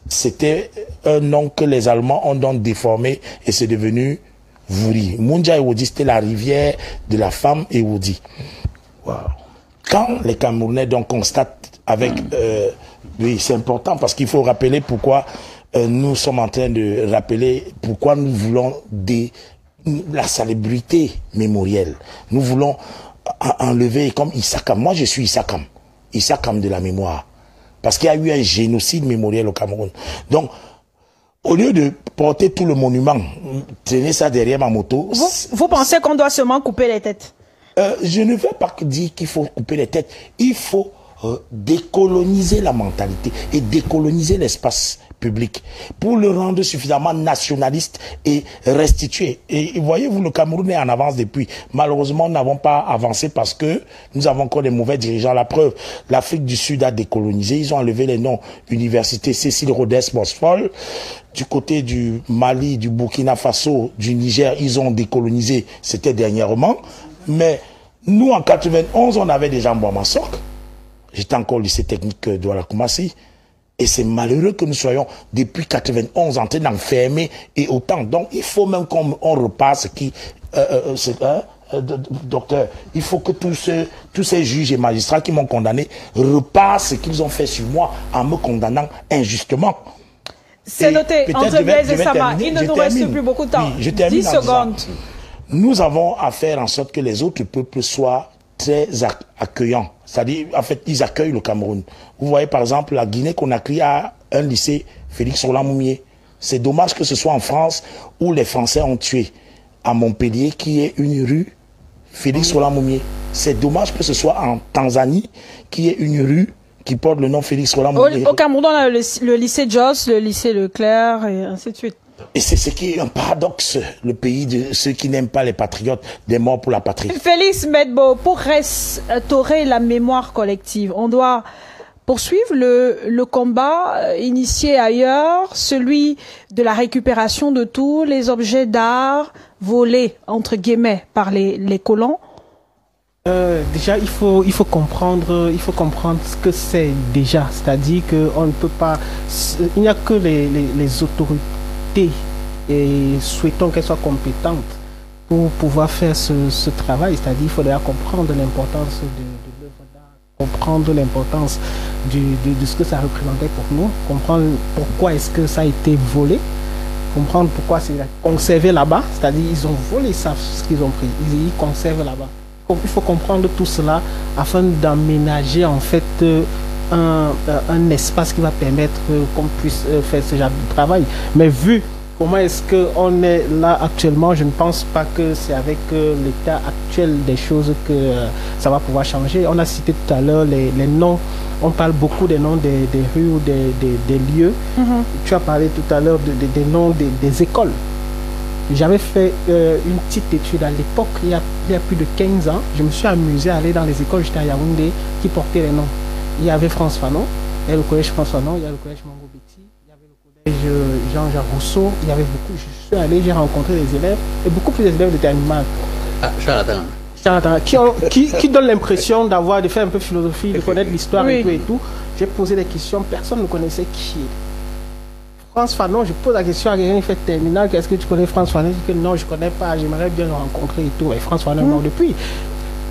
C'était un nom que les Allemands ont donc déformé et c'est devenu Vouri. Munja Ewoudi, c'était la rivière de la femme Ewoudi. Wow. Quand les Camerounais donc constatent avec... oui, c'est important parce qu'il faut rappeler pourquoi nous sommes en train de rappeler pourquoi nous voulons la salubrité mémorielle. Nous voulons enlever comme Issakam. Moi, je suis Issakam. Issakam de la mémoire. Parce qu'il y a eu un génocide mémoriel au Cameroun. Donc, au lieu de porter tout le monument, traîner ça derrière ma moto... Vous pensez qu'on doit seulement couper les têtes? Je ne veux pas dire qu'il faut couper les têtes. Il faut décoloniser la mentalité et décoloniser l'espace public pour le rendre suffisamment nationaliste et restitué. Et voyez-vous, le Cameroun est en avance depuis. Malheureusement, nous n'avons pas avancé parce que nous avons encore des mauvais dirigeants. La preuve, l'Afrique du Sud a décolonisé. Ils ont enlevé les noms Université Cécile Rhodes Bosphore. Du côté du Mali, du Burkina Faso, du Niger, ils ont décolonisé. C'était dernièrement. Mais nous, en 91, on avait déjà Mbouamassok. J'étais encore au lycée technique de Douala Koumassi. Et c'est malheureux que nous soyons, depuis 91, en train d'enfermer et autant. Donc, il faut même qu'on repasse docteur, il faut que tous ces juges et magistrats qui m'ont condamné repassent ce qu'ils ont fait sur moi en me condamnant injustement. C'est noté. Entre Blaise et Sama, il ne nous reste plus beaucoup de temps. Oui, je termine 10 secondes. Nous avons à faire en sorte que les autres peuples soient très accueillants. C'est-à-dire, en fait, ils accueillent le Cameroun. Vous voyez, par exemple, la Guinée-Conakry a un lycée Félix Roland-Moumié. C'est dommage que ce soit en France où les Français ont tué. À Montpellier, qui est une rue Félix Roland-Moumié. C'est dommage que ce soit en Tanzanie, qui est une rue qui porte le nom Félix Roland-Moumié. Au Cameroun, on a le lycée Joss, le lycée Leclerc et ainsi de suite. Et c'est ce qui est un paradoxe, le pays de ceux qui n'aiment pas les patriotes, des morts pour la patrie. Félix Medbo, pour restaurer la mémoire collective, on doit poursuivre le combat initié ailleurs, celui de la récupération de tous les objets d'art volés, entre guillemets, par les colons. Déjà, il faut comprendre ce que c'est déjà, c'est-à-dire qu'on ne peut pas, il n'y a que les autorités, et souhaitons qu'elles soient compétentes pour pouvoir faire ce travail, c'est-à-dire il faudra comprendre l'importance de l'œuvre d'art, comprendre l'importance de ce que ça représentait pour nous, comprendre pourquoi est-ce que ça a été volé, comprendre pourquoi c'est conservé là-bas, c'est-à-dire ils ont volé ça, ce qu'ils ont pris, ils conservent là-bas. Il faut comprendre tout cela afin d'aménager en fait un espace qui va permettre qu'on puisse faire ce genre de travail. Mais vu comment est-ce qu'on est là actuellement, je ne pense pas que c'est avec l'état actuel des choses que ça va pouvoir changer. On a cité tout à l'heure les noms, on parle beaucoup des noms des rues ou des lieux. Tu as parlé tout à l'heure des noms des écoles. J'avais fait une petite étude à l'époque, il y a plus de 15 ans. Je me suis amusé à aller dans les écoles, j'étais à Yaoundé, qui portaient les noms. Il y avait France Fanon, il y a le collège France Fanon, il y a le collège Mango Betty, il y avait le collège Jean-Jacques Rousseau, il y avait beaucoup. Je suis allé, j'ai rencontré des élèves, et beaucoup plus d'élèves de terminale. Ah, Charlatan. Qui donnent l'impression de faire un peu de philosophie, de connaître l'histoire et tout. J'ai posé des questions, personne ne connaissait qui est. France Fanon, je pose la question à quelqu'un qui fait terminale, qu'est-ce que tu connais France Fanon? Je dis que non, je ne connais pas, j'aimerais bien le rencontrer et tout. Et France Fanon est mort depuis.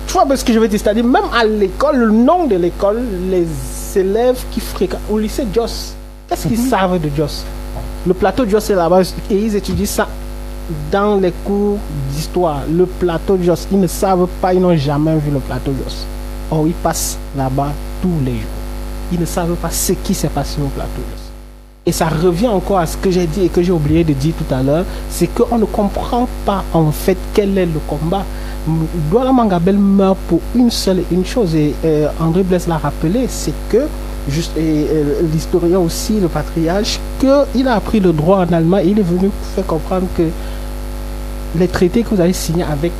Tu vois ce que je veux dire, c'est-à-dire même à l'école, le nom de l'école, les élèves qui fréquentent, au lycée Jos, qu'est-ce qu'ils savent de Jos? Le plateau de Jos est là-bas et ils étudient ça dans les cours d'histoire. Le plateau de Jos, ils ne savent pas, ils n'ont jamais vu le plateau de Jos. Or, ils passent là-bas tous les jours. Ils ne savent pas ce qui s'est passé au plateau de Jos. Et ça revient encore à ce que j'ai dit et que j'ai oublié de dire tout à l'heure, c'est qu'on ne comprend pas en fait quel est le combat. Douala Mangabel meurt pour une seule et une chose, et André Blaise l'a rappelé, c'est que, l'historien aussi, le patriarche, qu'il a appris le droit en allemand et il est venu faire comprendre que les traités que vous avez signés avec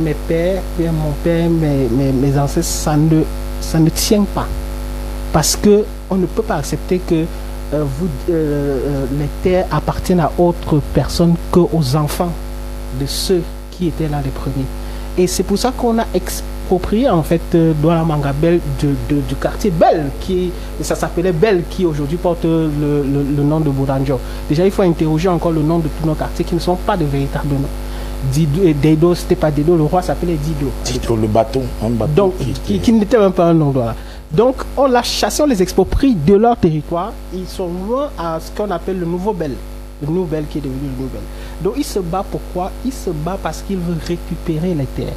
mes pères, mon père, mes ancêtres, ça ne tient pas. Parce qu'on ne peut pas accepter que les terres appartiennent à autres personnes qu'aux enfants de ceux qui étaient là les premiers. Et c'est pour ça qu'on a exproprié en fait Douala Mangabel du quartier Belle, ça s'appelait Belle, qui aujourd'hui porte le nom de Bourdanjo. Déjà il faut interroger encore le nom de tous nos quartiers qui ne sont pas de véritables noms. Dido, c'était pas Dido, le roi s'appelait Dido. Dido, le bâton. Donc, qui n'était même pas un nom, voilà. Donc, on l'a chassé, on les exproprie de leur territoire. Ils sont loin à ce qu'on appelle le nouveau Bel. Le nouveau Bel qui est devenu le nouvel. Donc, il se bat pourquoi? Il se bat parce qu'il veut récupérer les terres.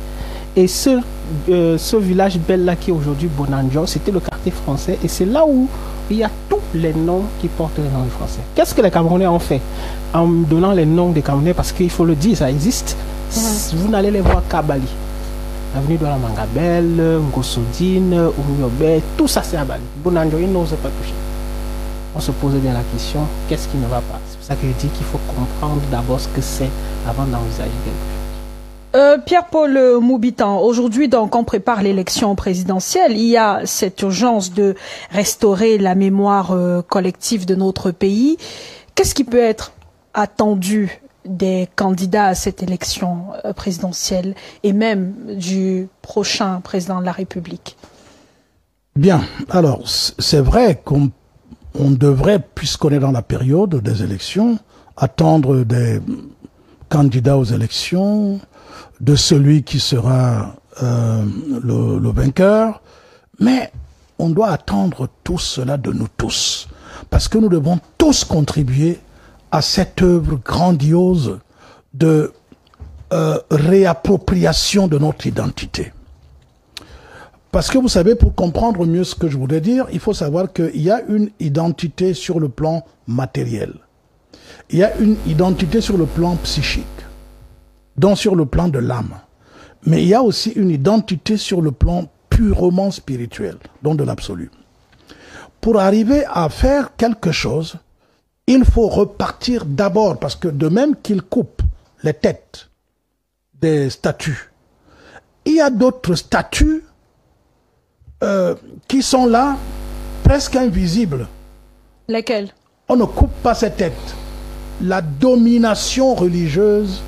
Et ce village Bel là qui est aujourd'hui Bonanjo, c'était le quartier français. Et c'est là où il y a tous les noms qui portent les noms français. Qu'est-ce que les Camerounais ont fait? En donnant les noms des Camerounais, parce qu'il faut le dire, ça existe. Vous n'allez les voir qu'à Bali. L'avenue de la Mangabel, Ngosodine, Oumiobe, tout ça c'est à Bali. Bonanjo, il n'ose pas toucher. On se pose bien la question, qu'est-ce qui ne va pas? C'est pour ça que je dis qu'il faut comprendre d'abord ce que c'est avant d'envisager quelque chose. Pierre-Paul Moubitan, aujourd'hui donc on prépare l'élection présidentielle, il y a cette urgence de restaurer la mémoire collective de notre pays. Qu'est-ce qui peut être attendu des candidats à cette élection présidentielle et même du prochain président de la République? Bien, alors c'est vrai qu'on devrait, puisqu'on est dans la période des élections, attendre des candidats aux élections, de celui qui sera le vainqueur, mais on doit attendre tout cela de nous tous, parce que nous devons tous contribuer à cette œuvre grandiose de réappropriation de notre identité. Parce que vous savez, pour comprendre mieux ce que je voudrais dire, il faut savoir qu'il y a une identité sur le plan matériel. Il y a une identité sur le plan psychique, donc sur le plan de l'âme. Mais il y a aussi une identité sur le plan purement spirituel, donc de l'absolu. Pour arriver à faire quelque chose, il faut repartir d'abord, parce que de même qu'ils coupent les têtes des statues, il y a d'autres statues qui sont là, presque invisibles. Lesquelles? On ne coupe pas ces têtes. La domination religieuse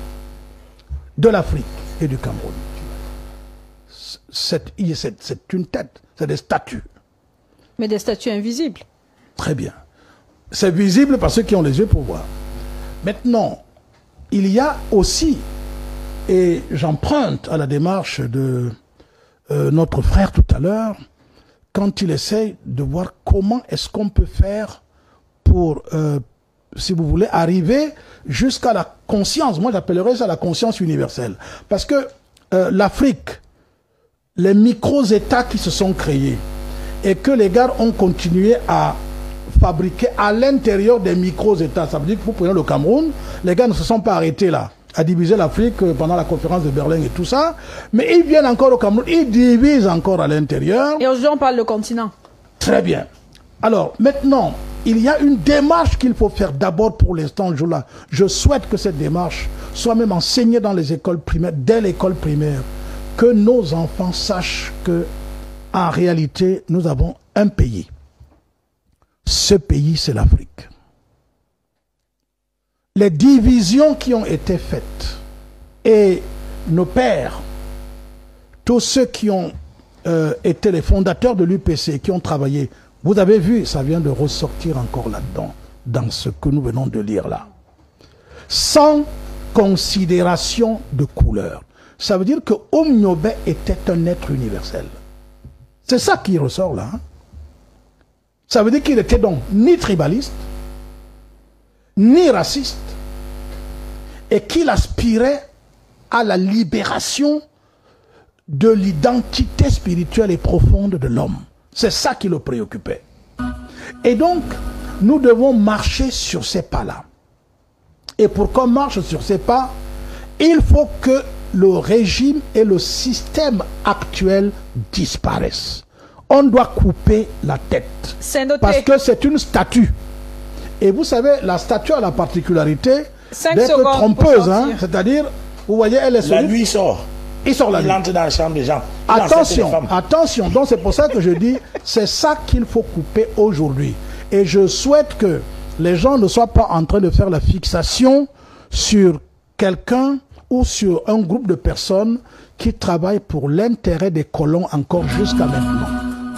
de l'Afrique et du Cameroun. C'est une tête, c'est des statues. Mais des statues invisibles. Très bien. C'est visible par ceux qui ont les yeux pour voir. Maintenant, il y a aussi, et j'emprunte à la démarche de notre frère tout à l'heure, quand il essaye de voir comment est-ce qu'on peut faire pour, si vous voulez, arriver jusqu'à la conscience. Moi, j'appellerais ça la conscience universelle. Parce que l'Afrique, les micro-États qui se sont créés et que les gars ont continué à fabriquer à l'intérieur des micro-États. Ça veut dire que vous prenez le Cameroun, les gars ne se sont pas arrêtés là, à diviser l'Afrique pendant la conférence de Berlin et tout ça, mais ils viennent encore au Cameroun, ils divisent encore à l'intérieur. Et aujourd'hui, on parle de continent. Très bien. Alors, maintenant, il y a une démarche qu'il faut faire d'abord pour l'instant. Je souhaite que cette démarche soit même enseignée dans les écoles primaires, dès l'école primaire, que nos enfants sachent que, en réalité, nous avons un pays. Ce pays, c'est l'Afrique. Les divisions qui ont été faites et nos pères, tous ceux qui ont été les fondateurs de l'UPC, qui ont travaillé, vous avez vu, ça vient de ressortir encore là-dedans, dans ce que nous venons de lire là. Sans considération de couleur. Ça veut dire que Omniobe était un être universel. C'est ça qui ressort là. Hein? Ça veut dire qu'il n'était donc ni tribaliste, ni raciste, et qu'il aspirait à la libération de l'identité spirituelle et profonde de l'homme. C'est ça qui le préoccupait. Et donc, nous devons marcher sur ces pas-là. Et pour qu'on marche sur ces pas, il faut que le régime et le système actuel disparaissent. On doit couper la tête. C'est noté. Parce que c'est une statue. Et vous savez, la statue a la particularité d'être trompeuse. Hein, c'est-à-dire, vous voyez, elle est solide. La nuit sort. Il sort la nuit. Il entre dans la chambre des gens. Attention, attention. Donc c'est pour ça que je dis, c'est ça qu'il faut couper aujourd'hui. Et je souhaite que les gens ne soient pas en train de faire la fixation sur quelqu'un ou sur un groupe de personnes qui travaillent pour l'intérêt des colons encore jusqu'à maintenant.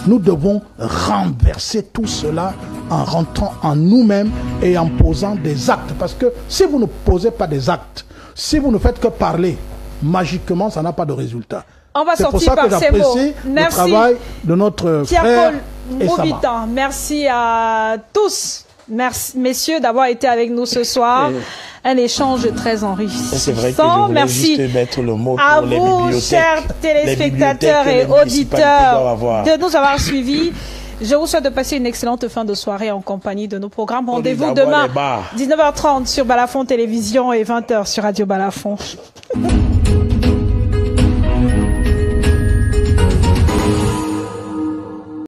Nous devons renverser tout cela en rentrant en nous-mêmes et en posant des actes. Parce que si vous ne posez pas des actes, si vous ne faites que parler, magiquement, ça n'a pas de résultat. On va sortir pour ça par que ces mots. j'apprécie le travail de notre frère et Sama. Merci à tous. Merci, messieurs, d'avoir été avec nous ce soir. Un échange très enrichissant. C'est vrai que je voulais juste mettre le mot à pour les vous, bibliothèques, chers téléspectateurs et auditeurs, de nous avoir suivis. Je vous souhaite de passer une excellente fin de soirée en compagnie de nos programmes. Rendez-vous demain, 19h30 sur Balafon Télévision et 20h sur Radio Balafon.